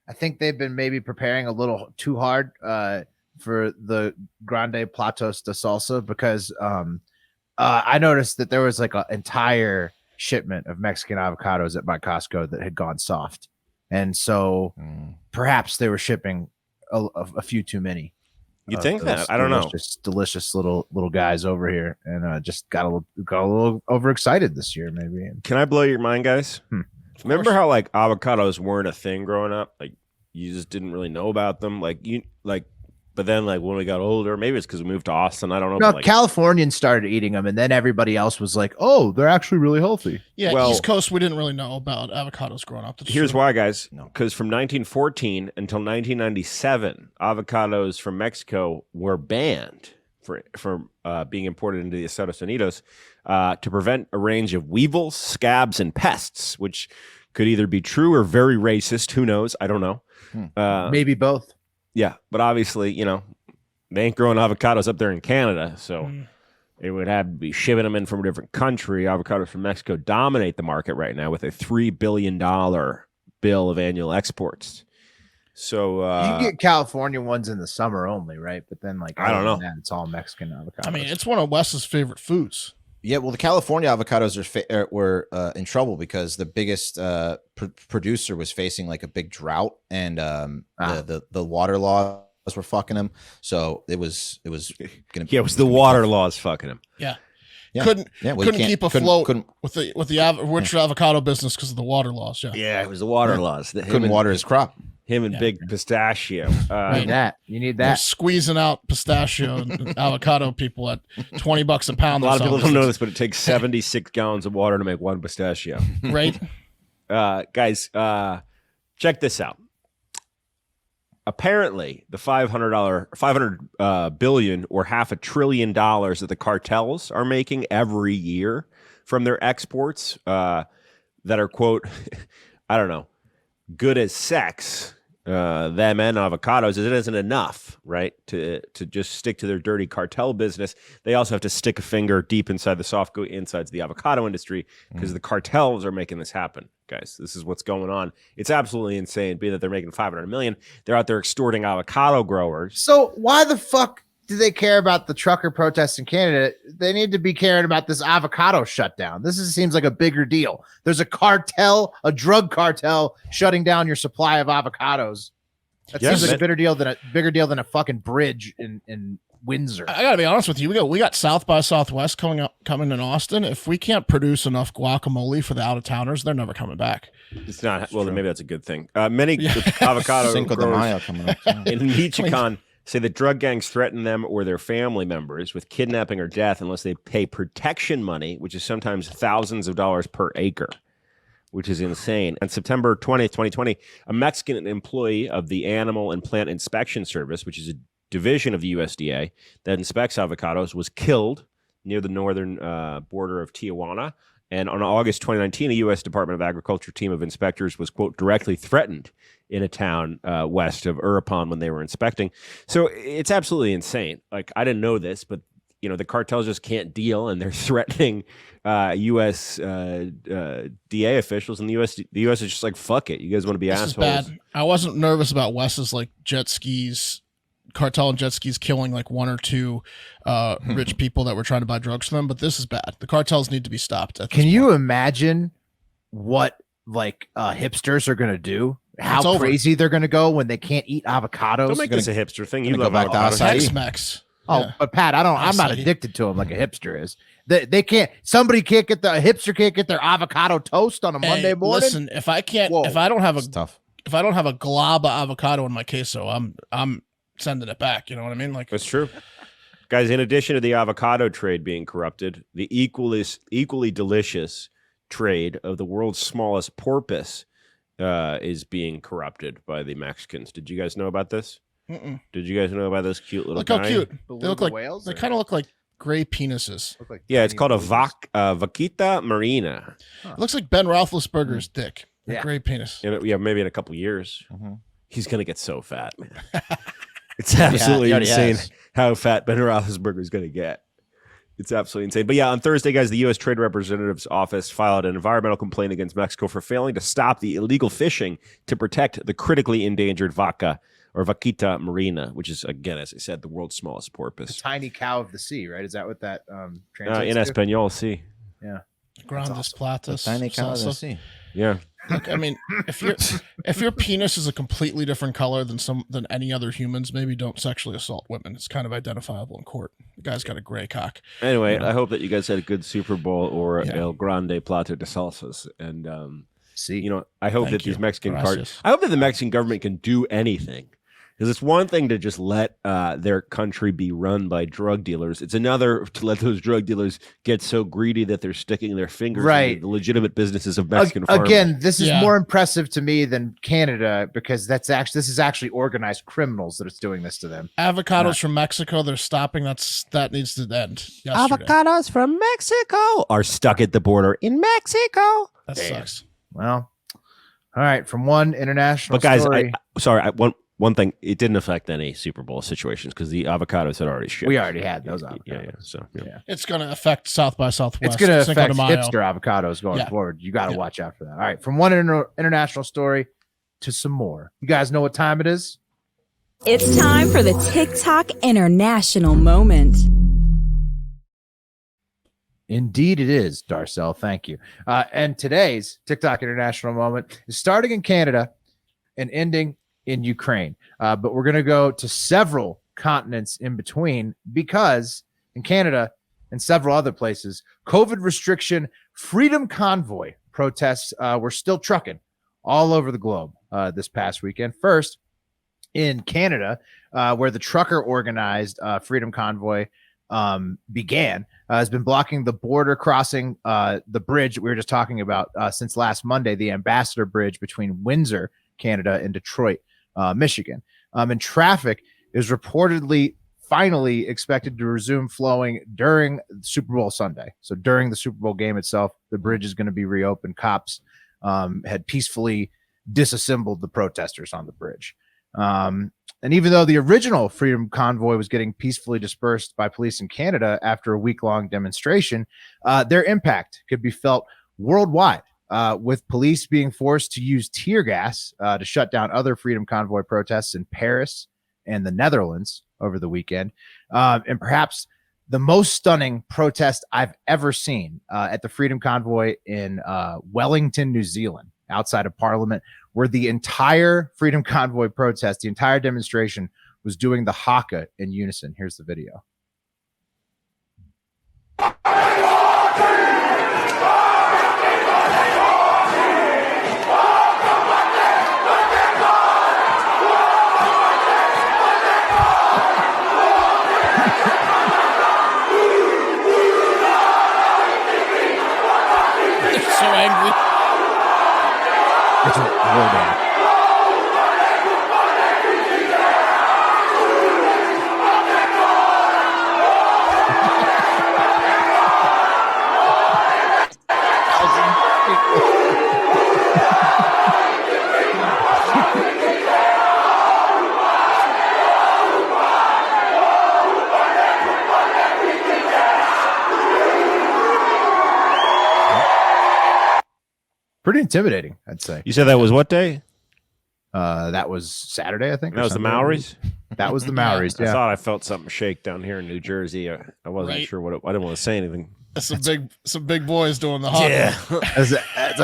I think they've been maybe preparing a little too hard for the Grande Platos de Salsa because I noticed that there was like an entire shipment of Mexican avocados at my Costco that had gone soft. And so perhaps they were shipping a few too many. you think that? I don't know. Just delicious little guys over here, and just got a little overexcited this year, maybe. Can I blow your mind, guys? Remember how like avocados weren't a thing growing up? Like you just didn't really know about them. But then like when we got older, maybe it's because we moved to Austin. I don't know. No, but, like, Californians started eating them, and then everybody else was like, "Oh, they're actually really healthy." Yeah, Well- East Coast, we didn't really know about avocados growing up. That's Here's true. why, guys. Because from 1914 until 1997, avocados from Mexico were banned from being imported into the Estados Unidos to prevent a range of weevils, scabs, and pests, which could either be true or very racist. Who knows? I don't know. Maybe both. Yeah, but obviously, they ain't growing avocados up there in Canada, so it would have to be shipping them in from a different country. Avocados from Mexico dominate the market right now with a $3 billion bill of annual exports. So You can get California ones in the summer only, right? But then, like, I don't other than know. that, it's all Mexican avocados. I mean, it's one of Wes's favorite foods. Yeah, well, the California avocados were in trouble because the biggest producer was facing like a big drought, and the water laws were fucking him. So it was gonna. yeah, it was the water laws fucking him. Yeah. Yeah. couldn't Yeah, well, you couldn't can't- keep couldn't- afloat couldn't- with the avocado business because of the water laws. Yeah. Yeah, it was the water laws. Couldn't water his crop. Him and Big Pistachio. You need that. You need They're that. squeezing out pistachio and avocado people at $20 a pound. A lot of They're people selling don't know this, but it takes 76 gallons of water to make one pistachio. right? Guys, check this out. Apparently, the $500 billion or $500 billion that the cartels are making every year from their exports that are, quote, I don't know, good as sex, them and avocados, it isn't enough, right? To just stick to their dirty cartel business. They also have to stick a finger deep inside the soft gooey insides of the avocado industry because the cartels are making this happen, guys. This is what's going on. It's absolutely insane. Being that they're making $500 million, they're out there extorting avocado growers. So why the fuck do they care about the trucker protests in Canada? They need to be caring about this avocado shutdown. Seems like a bigger deal. There's a cartel, a drug cartel, shutting down your supply of avocados. That Yes, seems like man. a bigger deal than a fucking bridge in Windsor. I gotta be honest with you. We got South by Southwest coming in Austin. If we can't produce enough guacamole for the out of towners, they're never coming back. It's not, well, then maybe that's a good thing. Many avocado Cinco de growers Mayo coming up. Yeah. in Michoacan say that drug gangs threaten them or their family members with kidnapping or death unless they pay protection money, which is sometimes thousands of dollars per acre, which is insane. On September 20th, 2020, a Mexican employee of the Animal and Plant Inspection Service, which is a division of the USDA that inspects avocados, was killed near the northern border of Tijuana. And on August 2019, a U.S. Department of Agriculture team of inspectors was, quote, directly threatened in a town west of Uruapan when they were inspecting. So it's absolutely insane. Like, I didn't know this, but, you know, the cartels just can't deal, and they're threatening U.S. DA officials, and the U.S. is just like, fuck it. You guys want to be This assholes? is bad. I wasn't nervous about Wes's like jet skis, cartel and jet skis killing like one or two rich people that were trying to buy drugs from them, but this is bad. The cartels need to be stopped. Can you imagine what like hipsters are going to do? It's How over. crazy they're going to go when they can't eat avocados? Don't make this a hipster thing. You gonna love go back to avocados. acai. Tex-Mex. Oh, Yeah. but Pat, I'm not Acai. addicted to them like a hipster is. They can't. Somebody can't get a hipster can't get their avocado toast on a Monday Hey, morning. listen, if I can't, Whoa. if I don't have It's tough. a glob of avocado in my queso, I'm sending it back. You know what I mean? Like, That's true. Guys, in addition to the avocado trade being corrupted, the equally delicious trade of the world's smallest porpoise is being corrupted by the Mexicans. Did you guys know about this? mm-mm. Did you guys know about this cute little Look guy? how cute. They Beluga look like whales they or- kind of look like gray penises. Look like Yeah, it's tiny called a belugas. vaquita marina. It looks like Ben Roethlisberger's dick. A Yeah. gray penis. Yeah, maybe in a couple years. Mhm. He's going to get so fat, man. It's absolutely he already insane has. how fat Ben Roethlisberger is going to get. It's absolutely insane. But yeah, on Thursday, guys, the U.S. Trade Representative's office filed an environmental complaint against Mexico for failing to stop the illegal fishing to protect the critically endangered vaca or vaquita marina, which is, again, as I said, the world's smallest The porpoise. tiny cow of the sea, right? Is that what that In translates to? Espanol, see. Grandes platas. Tiny cows in the salsa. sea. Yeah. Look, I mean, if your penis is a completely different color than any other humans, maybe don't sexually assault women. It's kind of identifiable in court. The guy's got a gray cock. Anyway, Yeah. I hope that you guys had a good Super Bowl or Yeah. El Grande Plato de Salsas. And, See, you know, I hope Thank that these you. Mexican Gracias. cards. I hope that the Mexican government can do anything, because it's one thing to just let their country be run by drug dealers. It's another to let those drug dealers get so greedy that they're sticking their fingers Right. in the legitimate businesses of Mexican farmers. again, this is Yeah. more impressive to me than Canada because this is actually organized criminals that is doing this to them. Avocados from Mexico, they're stopping. That needs to end. Yesterday. Avocados from Mexico are stuck at the border in Mexico. That sucks. Well, all right. From one international But guys, story, one thing, it didn't affect any Super Bowl situations because the avocados had already shipped. we already had those Yeah, avocados. yeah. So yeah. It's going to affect South by Southwest. It's going to Cinco de affect Mayo. hipster avocados going Yeah. forward. You got to Yeah. watch out for that. All right. From one international story to some more. You guys know what time it is? It's time for the TikTok International Moment. Indeed, it is, Darcel. Thank you. And today's TikTok International Moment is starting in Canada and ending in Ukraine. But we're going to go to several continents in between because in Canada, and several other places, COVID restriction Freedom Convoy protests were still trucking all over the globe this past weekend. First, in Canada, where the trucker organized Freedom Convoy began, has been blocking the border crossing the bridge we were just talking about since last Monday, the Ambassador Bridge between Windsor, Canada, and Detroit, Michigan. And traffic is reportedly finally expected to resume flowing during Super Bowl Sunday. So during the Super Bowl game itself, the bridge is going to be reopened. Cops had peacefully disassembled the protesters on the bridge. And even though the original Freedom Convoy was getting peacefully dispersed by police in Canada after a week-long demonstration, their impact could be felt worldwide, with police being forced to use tear gas to shut down other Freedom Convoy protests in Paris and the Netherlands over the weekend. And perhaps the most stunning protest I've ever seen at the Freedom Convoy in Wellington, New Zealand, outside of Parliament, where the entire Freedom Convoy protest, the entire demonstration, was doing the haka in unison. Here's the video. So angry. It's a war band. Pretty intimidating, I'd say. You said that was what day? That was Saturday, I think. That was the Maoris? That was the Maoris. I Yeah. thought I felt something shake down here in New Jersey. I wasn't Right. sure what I didn't want to say anything. Some big boys doing the haka.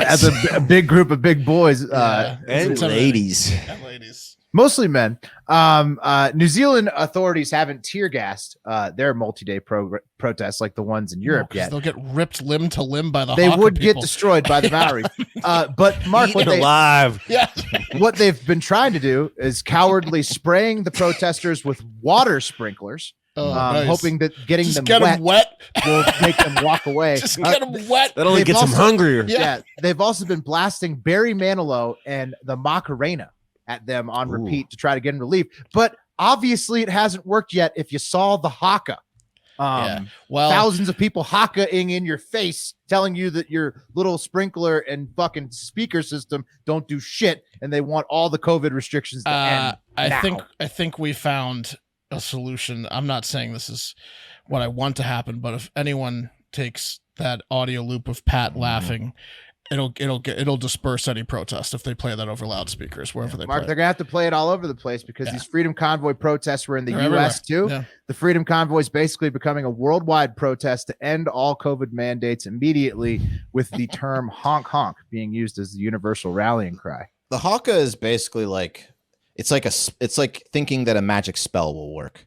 As a big group of big boys, Yeah, it's And intimidating. ladies. And ladies. mostly men. New Zealand authorities haven't tear gassed their multi-day protests like the ones in Europe yet. They'll get ripped limb to limb by the They haka would get people. destroyed by the Maori. But Mark, Eaten alive. Yeah. what they've been trying to do is cowardly spraying the protesters with water sprinklers, Oh, nice. hoping that getting Just them get wet them wet. will make them walk away. Just get them wet. That only They've gets them also- hungrier. Yeah, they've also been blasting Barry Manilow and the Macarena at them on repeat to try to get them relief. But obviously, it hasn't worked yet. If you saw the haka, Well, thousands of people hakaing in your face, telling you that your little sprinkler and fucking speaker system don't do shit, and they want all the COVID restrictions to end. I now. think we found a solution. I'm not saying this is what I want to happen, but if anyone takes that audio loop of Pat laughing, it'll disperse any protest if they play that over loudspeakers wherever they Mark, play. they're gonna have to play it all over the place because these Freedom Convoy protests were in the They're U.S. too. Yeah. The Freedom Convoy is basically becoming a worldwide protest to end all COVID mandates immediately, with the term "honk honk" being used as the universal rallying cry. The haka is basically like it's like thinking that a magic spell will work.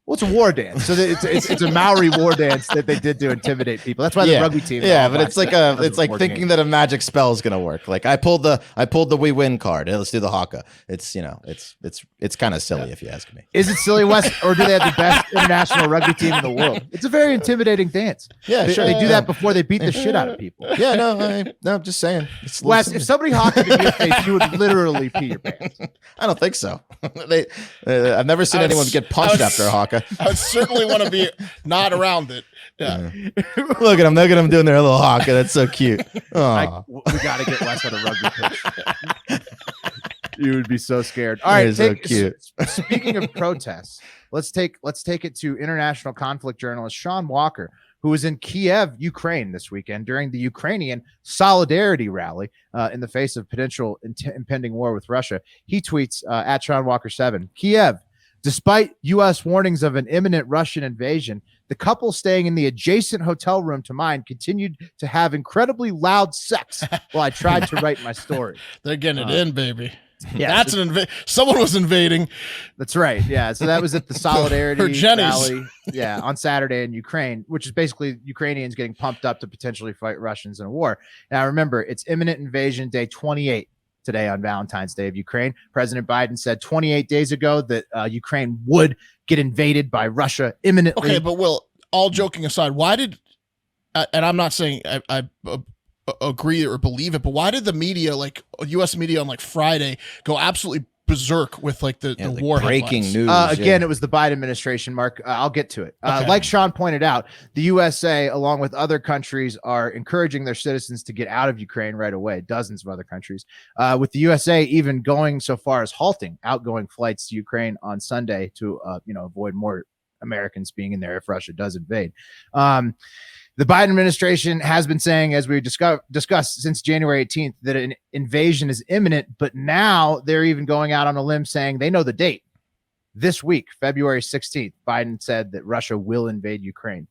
Well, it's a war dance, so it's a Maori war dance that they did to intimidate people. That's why the rugby team. Yeah, but it's like thinking that a magic spell is gonna work. Like I pulled the we win card. Hey, let's do the haka. It's it's kind of silly if you ask me. Is it silly, West, or do they have the best international rugby team in the world? It's a very intimidating dance. Yeah, They, sure. they do that before they beat the shit out of people. Yeah, no, I'm just saying. It's a little Wes, silly. if somebody hocked in your face, you would literally pee your pants. I don't think so. I've never seen I was- anyone get I punched was- after a haka. I would certainly want to be not around it. Yeah. Look at them doing their little haka. That's so cute. Aw. We got to get Wes on a rugby pitch. You would be so scared. All right, That is so cute. Speaking of protests, let's take it to international conflict journalist Sean Walker, who was in Kiev, Ukraine this weekend during the Ukrainian Solidarity rally in the face of potential impending war with Russia. He tweets at Sean Walker 7, Kiev, despite U.S. warnings of an imminent Russian invasion, the couple staying in the adjacent hotel room to mine continued to have incredibly loud sex while I tried to write my story. They're getting it in, baby. Yeah, That's someone was invading. That's right. Yeah. So that was at the Solidarity Jenny's. rally. Yeah, on Saturday in Ukraine, which is basically Ukrainians getting pumped up to potentially fight Russians in a war. Now, remember, it's imminent invasion day 28 today on Valentine's Day of Ukraine. President Biden said 28 days ago that Ukraine would get invaded by Russia imminently. Okay, but Will, all joking aside, why did, and I'm not saying I agree or believe it, but why did the media, like U.S. media on like Friday, go absolutely berserk with like the war breaking headlines? news? Again, it was the Biden administration, Mark. I'll get to it. Okay. Like Sean pointed out, the USA, along with other countries, are encouraging their citizens to get out of Ukraine right away. Dozens of other countries, with the USA even going so far as halting outgoing flights to Ukraine on Sunday to avoid more Americans being in there if Russia does invade. The Biden administration has been saying, as we discussed since January 18th, that an invasion is imminent, but now they're even going out on a limb saying they know the date. This week, February 16th, Biden said that Russia will invade Ukraine.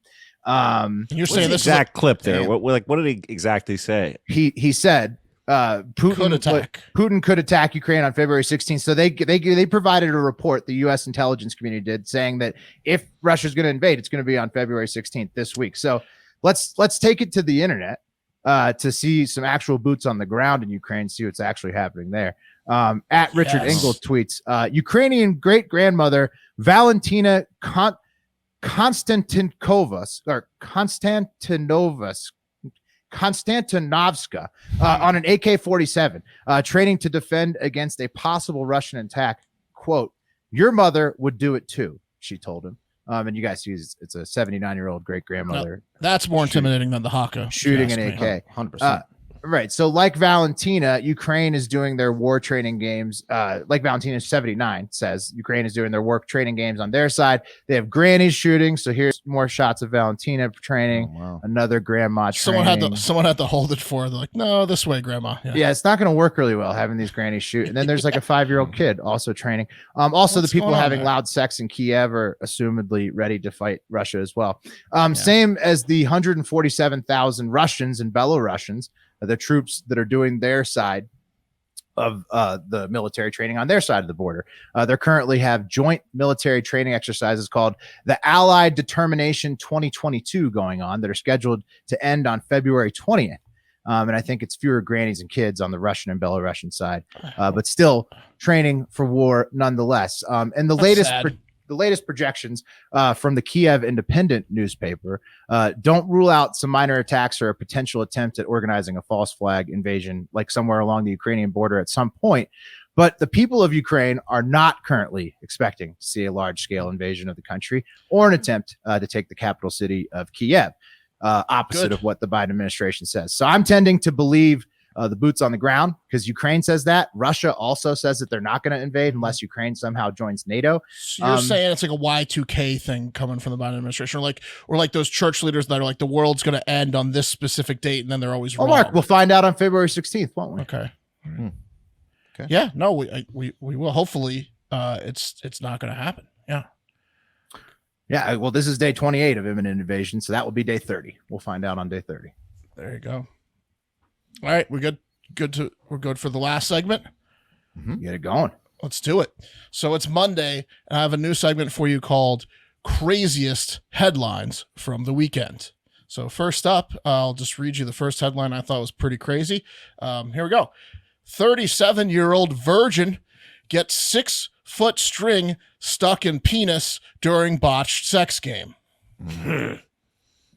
You're saying the this exact clip there? Damn. What did he exactly say? He said Putin could attack Ukraine on February 16th. So they provided a report, the U.S. intelligence community did, saying that if Russia's going to invade, it's going to be on February 16th this week. So let's take it to the internet to see some actual boots on the ground in Ukraine, see what's actually happening there. At Richard Engel tweets, Ukrainian great-grandmother Valentina Konstantinovska on an AK-47 training to defend against a possible Russian attack. Quote, "Your mother would do it too," she told him. And you guys see it's a 79-year-old great-grandmother. That's more intimidating than the Haka. Shooting an AK. 100%. Right. So like Valentina, Ukraine is doing their war training games. Like Valentina 79 says, Ukraine is doing their work training games on their side. They have grannies shooting. So here's more shots of Valentina training. Oh, wow. Another grandma training. Someone had to hold it for her. They're like, no, this way, grandma. Yeah, it's not going to work really well having these grannies shoot. And then there's like a 5-year-old kid also training. Also, What's the people going on having there? loud sex in Kiev are assumedly ready to fight Russia as well. Same as the 147,000 Russians and Belarusians, the troops that are doing their side of the military training on their side of the border. They currently have joint military training exercises called the Allied Determination 2022 going on that are scheduled to end on February 20th. And I think it's fewer grannies and kids on the Russian and Belarusian side, but still training for war nonetheless. And the latest projections from the Kiev Independent newspaper don't rule out some minor attacks or a potential attempt at organizing a false flag invasion, like somewhere along the Ukrainian border at some point. But the people of Ukraine are not currently expecting to see a large-scale invasion of the country or an attempt to take the capital city of Kiev, opposite of what the Biden administration says. So I'm tending to believe the boots on the ground, because Ukraine says that. Russia also says that they're not going to invade unless Ukraine somehow joins NATO. So you're saying it's like a Y2K thing coming from the Biden administration, or like those church leaders that are like, the world's going to end on this specific date, and then they're always wrong. Mark, we'll find out on February 16th, won't we? Okay. Okay. Yeah. No, we will. Hopefully, it's not going to happen. Yeah. Yeah. Well, this is day 28 of imminent invasion, so that will be day 30. We'll find out on day 30. There you go. All right, we're good. We're good for the last segment. Get it going. Let's do it. So it's Monday, and I have a new segment for you called Craziest Headlines from the Weekend. So first up, I'll just read you the first headline I thought was pretty crazy. Here we go. 37-year-old virgin gets 6-foot string stuck in penis during botched sex game.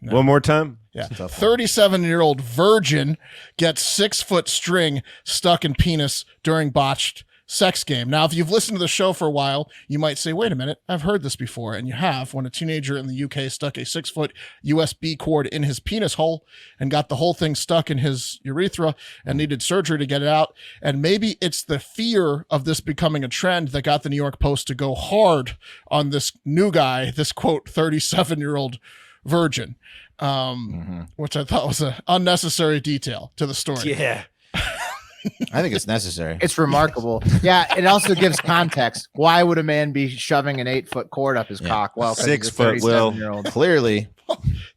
One more time. Yeah. 37-year-old virgin gets 6-foot string stuck in penis during botched sex game. Now, if you've listened to the show for a while, you might say, wait a minute, I've heard this before. And you have, when a teenager in the UK stuck a 6-foot USB cord in his penis hole and got the whole thing stuck in his urethra and needed surgery to get it out. And maybe it's the fear of this becoming a trend that got the New York Post to go hard on this new guy, this quote, 37-year-old virgin, which I thought was an unnecessary detail to the story. Yeah. I think it's necessary. It's remarkable. Yeah, it also gives context. Why would a man be shoving an 8-foot cord up his cock? Well, 6 foot, Will. Clearly.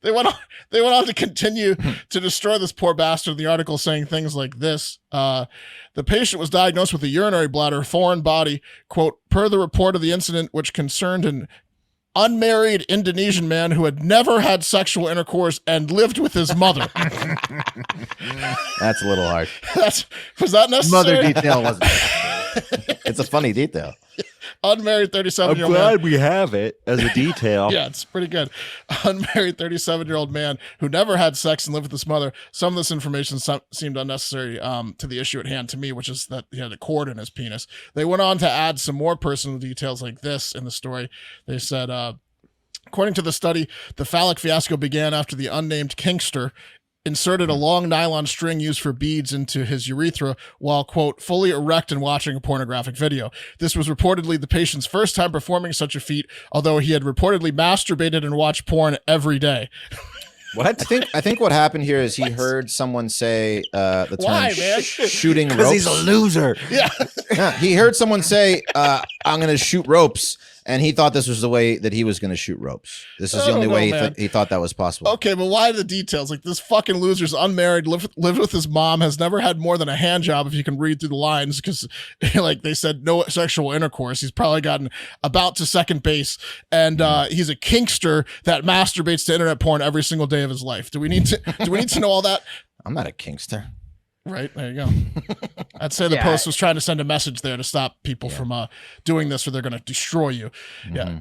They went on to continue to destroy this poor bastard. The article saying things like this. The patient was diagnosed with a urinary bladder, foreign body, quote, per the report of the incident, which concerned an unmarried Indonesian man who had never had sexual intercourse and lived with his mother. That's a little harsh. Was that necessary? Mother detail wasn't it? It's a funny detail. Unmarried I'm 37-year-old man. glad we have it as a detail. Yeah, it's pretty good. Unmarried 37-year-old man who never had sex and lived with his mother. Some of this information seemed unnecessary to the issue at hand to me, which is that he had a cord in his penis. They went on to add some more personal details like this in the story. They said, according to the study, the phallic fiasco began after the unnamed kinkster inserted a long nylon string used for beads into his urethra while, quote, fully erect and watching a pornographic video. This was reportedly the patient's first time performing such a feat, although he had reportedly masturbated and watched porn every day. What? I think what happened here is he heard someone say the term Why, man? shooting Because ropes. he's a loser. Yeah. Yeah, he heard someone say, I'm going to shoot ropes. And he thought this was the way that he was going to shoot ropes. This is the only way he thought that was possible. Okay, but why the details? Like, this fucking loser's unmarried, lived with his mom, has never had more than a hand job, if you can read through the lines, because, like they said, no sexual intercourse. He's probably gotten about to second base, and he's a kinkster that masturbates to internet porn every single day of his life. Do we need to know all that? I'm not a kinkster. Right, there you go. I'd say the Post was trying to send a message there to stop people from doing this, or they're going to destroy you. Yeah.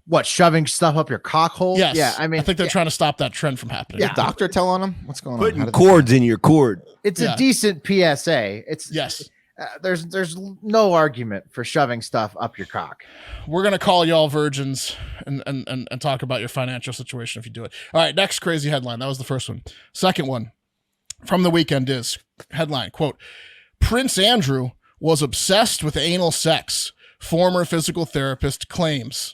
What, shoving stuff up your cock hole? Yes. Yeah, I mean, I think they're trying to stop that trend from happening. Did the doctor tell on him? What's going on? Putting How did- cords in your cord. it's a decent PSA. It's Yes. There's no argument for shoving stuff up your cock. We're going to call y'all virgins and talk about your financial situation if you do it. All right, next crazy headline. That was the first one. Second one from the weekend is headline, quote, Prince Andrew was obsessed with anal sex, former physical therapist claims.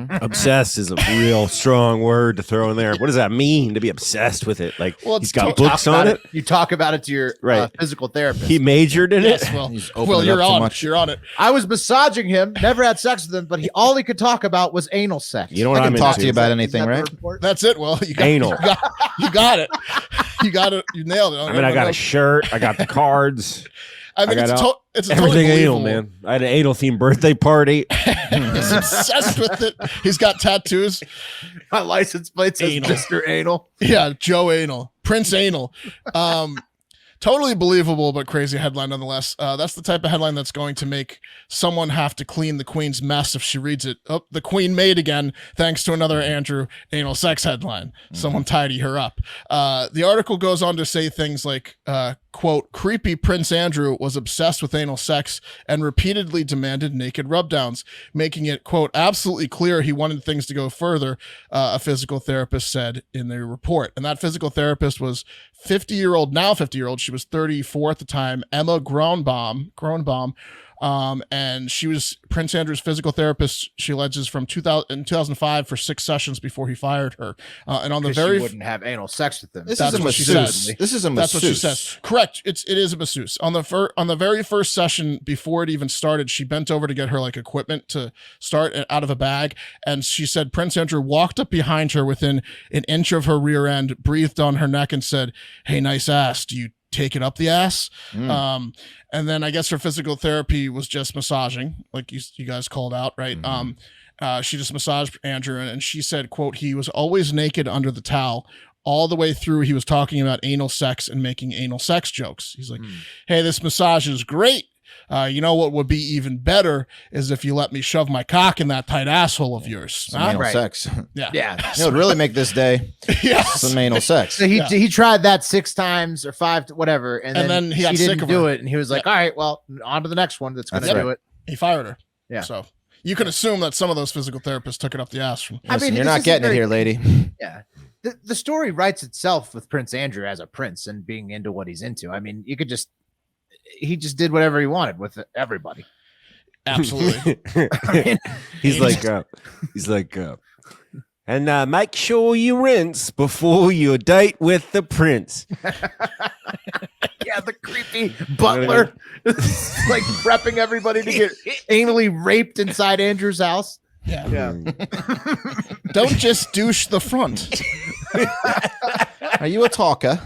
Obsessed is a real strong word to throw in there. What does that mean to be obsessed with it? Like, Well, he's it's got books on it. You talk about it to your physical therapist. He majored in it. Yes, well, He's opened it you're up too on much. You're on it. I was massaging him, never had sex with him, but all he could talk about was anal sex. You know what I I'm can talk into? to you about Is that anything, the right? report? That's it. Well, you got, Anal. You got it. You got it. You nailed it. I mean, I got a shirt. I got the cards. I mean, I got it's everything totally anal, believable. man. I had an anal themed birthday party. He's obsessed with it. He's got tattoos. My license plate says Anal. Mr. Anal. Yeah, Joe Anal, Prince Anal. Totally believable, but crazy headline nonetheless. That's the type of headline that's going to make someone have to clean the Queen's mess if she reads it. Oh, the Queen made again, thanks to another Andrew anal sex headline. Someone tidy her up. The article goes on to say things like, quote, creepy Prince Andrew was obsessed with anal sex and repeatedly demanded naked rubdowns, making it, quote, absolutely clear he wanted things to go further, a physical therapist said in the report. And that physical therapist was 50-year-old, she was 34 at the time, Emma Groenbaum, and she was Prince Andrew's physical therapist, she alleges, from 2005 for 6 sessions before he fired her. And on the very she wouldn't have anal sex with him. This That's is a what she masseuse. says. This is a That's masseuse. what she says. Correct. It is a masseuse. On the very first session before it even started, she bent over to get her like equipment to start out of a bag, and she said Prince Andrew walked up behind her within an inch of her rear end, breathed on her neck, and said, "Hey, nice ass. Do you take it up the ass?" And then I guess her physical therapy was just massaging, like you guys called out, right? She just massaged Andrew, and she said, quote, he was always naked under the towel. All the way through, he was talking about anal sex and making anal sex jokes. He's like, hey, this massage is great. You know what would be even better is if you let me shove my cock in that tight asshole of yours. Some Huh? anal Right. sex. Yeah. Yeah. It would really make this day Yes. some anal sex. So he tried that 6 times or 5, whatever, and then he got she sick didn't of do her. it, and he was like, "All right, well, on to the next one that's going to That's do right. it." He fired her. Yeah. So you can assume that some of those physical therapists took it up the ass from. I Listen, mean, you're this not is getting very- it here, lady. Yeah. The story writes itself with Prince Andrew as a prince and being into what he's into. I mean, he just did whatever he wanted with everybody. Absolutely. he's like, and make sure you rinse before you date with the prince. Yeah, the creepy creepy butler, like prepping everybody to get anally raped inside Andrew's house. Yeah. Don't just douche the front. Are you a talker?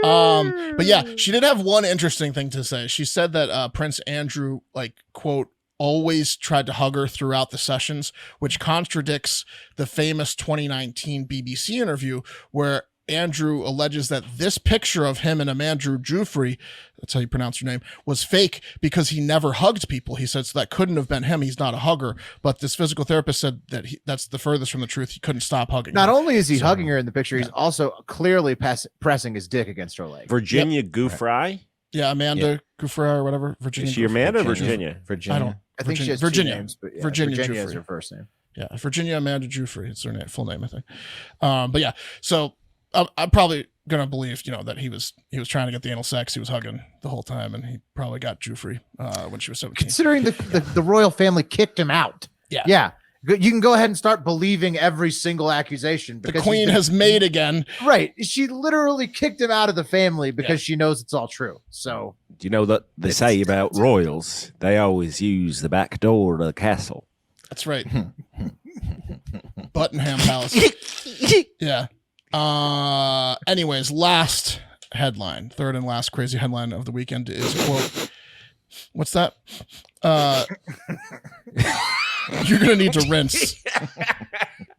But yeah, she did have one interesting thing to say. She said that Prince Andrew, like, quote, always tried to hug her throughout the sessions, which contradicts the famous 2019 BBC interview where Andrew alleges that this picture of him and Amandrew Jufrey, that's how you pronounce your name, was fake because he never hugged people. He said, so that couldn't have been him. He's not a hugger. But this physical therapist said that that's the furthest from the truth. He couldn't stop hugging Not her. only is he hugging her in the picture, he's also clearly pressing his dick against her leg. Virginia Giuffre? Yeah, Amanda Giuffre or whatever. Virginia. Is she Amanda or Virginia? Virginia. I think she has Virginia. two names, but yeah, Virginia Virginia is Giuffre. her first name. Yeah, Virginia Amanda Jufrey. It's her name, full name, I think. But yeah, so I'm probably gonna believe, that he was trying to get the anal sex. He was hugging the whole time, and he probably got Jufrey when she was 17. Considering the royal family kicked him out. Yeah. You can go ahead and start believing every single accusation. The queen has made again. Right. She literally kicked him out of the family because she knows it's all true. So Do you know that they say about royals? They always use the back door to the castle. That's right. Buttonham Palace. Yeah. Anyways, last headline, third and last crazy headline of the weekend is, quote, what's that? You're going to need to rinse.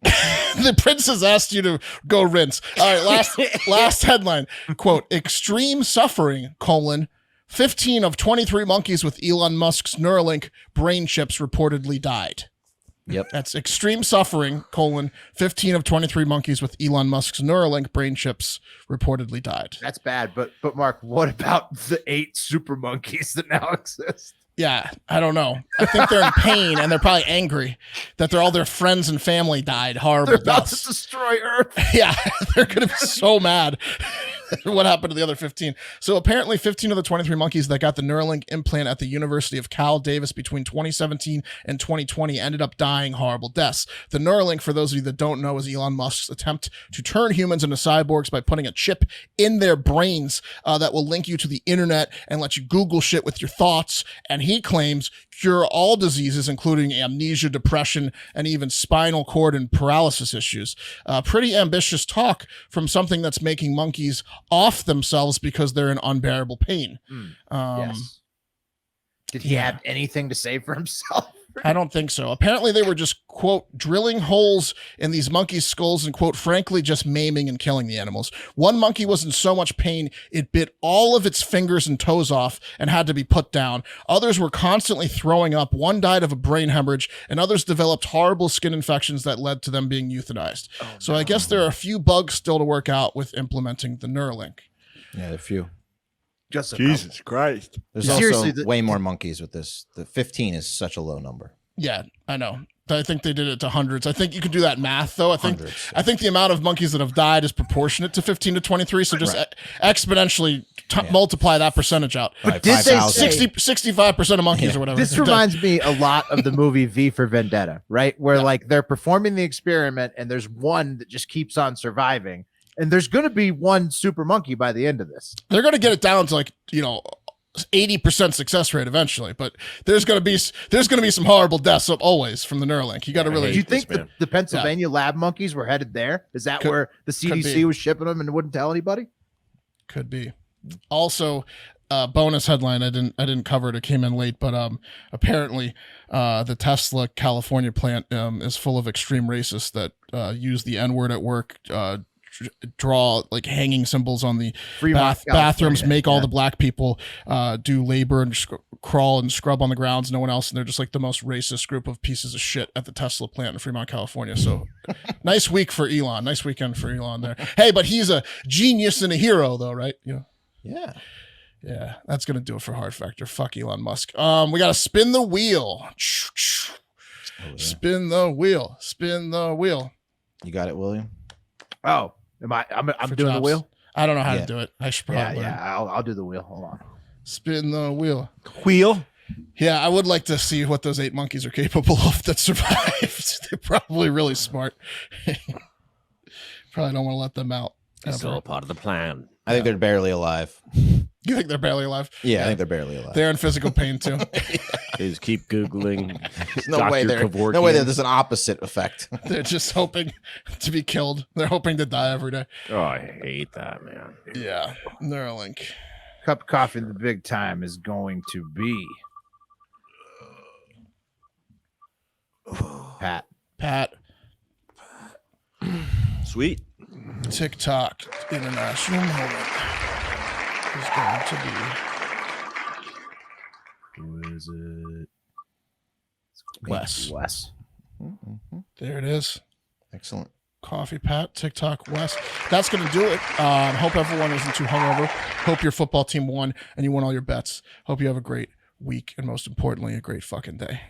The princess asked you to go rinse. All right, last headline, quote, extreme suffering, 15 of 23 monkeys with Elon Musk's Neuralink brain chips reportedly died. Yep. That's extreme suffering, 15 of 23 monkeys with Elon Musk's Neuralink brain chips reportedly died. that's bad. But Mark, what about the 8 super monkeys that now exist? Yeah, I don't know. I think they're in pain and they're probably angry that all their friends and family died horrible They're about deaths. to destroy Earth. Yeah, they're going to be so mad. What happened to the other 15? So apparently 15 of the 23 monkeys that got the Neuralink implant at the University of Cal Davis between 2017 and 2020 ended up dying horrible deaths. The Neuralink, for those of you that don't know, is Elon Musk's attempt to turn humans into cyborgs by putting a chip in their brains that will link you to the internet and let you Google shit with your thoughts. And he claims cure all diseases, including amnesia, depression, and even spinal cord and paralysis issues. Pretty ambitious talk from something that's making monkeys off themselves because they're in unbearable pain. Yes. Did he have anything to say for himself? I don't think so. Apparently they were just, quote, drilling holes in these monkeys' skulls and, quote, frankly, just maiming and killing the animals. One monkey was in so much pain, it bit all of its fingers and toes off and had to be put down. Others were constantly throwing up. One died of a brain hemorrhage, and others developed horrible skin infections that led to them being euthanized. So I guess there are a few bugs still to work out with implementing the Neuralink. Yeah, a few. Just a Jesus Christ. There's Seriously, also way more monkeys with this. The 15 is such a low number. Yeah, I know. I think they did it to hundreds. I think you could do that math, though. I think the amount of monkeys that have died is proportionate to 15 to 23. So just exponentially multiply that percentage out. But did they 65% of monkeys or whatever. This reminds me a lot of the movie V for Vendetta, right? Where like they're performing the experiment and there's one that just keeps on surviving. And there's going to be one super monkey by the end of this. They're going to get it down to 80% success rate eventually, but there's going to be some horrible deaths always from the Neuralink. You got to really. Do you think the Pennsylvania lab monkeys were headed there? Is that where the CDC was shipping them and wouldn't tell anybody? Could be. Also, bonus headline. I didn't cover it. It came in late, but apparently, the Tesla California plant is full of extreme racists that use the N-word at work. Draw like hanging symbols on the bathrooms, make all the black people do labor and crawl and scrub on the grounds, no one else, and they're just like the most racist group of pieces of shit at the Tesla plant in Fremont, California. So nice week for Elon, nice weekend for Elon there. Hey, but he's a genius and a hero though, right? Yeah, that's gonna do it for Hard Factor. Fuck Elon Musk. We gotta spin the wheel. Spin the wheel. You got it, William? Oh, I'm doing the wheel? I don't know how to do it. I should probably learn. I'll do the wheel. Hold on. Spin the wheel. Wheel? Yeah, I would like to see what those 8 monkeys are capable of that survived. They're probably really smart. Probably don't want to let them out. It's all part of the plan. I think they're barely alive. You think they're barely alive? Yeah, I think they're barely alive. They're in physical pain too. They just keep Googling. There's no way there's an opposite effect. They're just hoping to be killed. They're hoping to die every day. Oh, I hate that, man. Yeah, Neuralink. Cup of coffee in the big time is going to be Pat. Sweet. TikTok international moment is going to be. Who is it? Wes. Wes. There it is. Excellent. Coffee Pat, TikTok Wes. That's going to do it. Hope everyone isn't too hungover. Hope your football team won and you won all your bets. Hope you have a great week and most importantly, a great fucking day.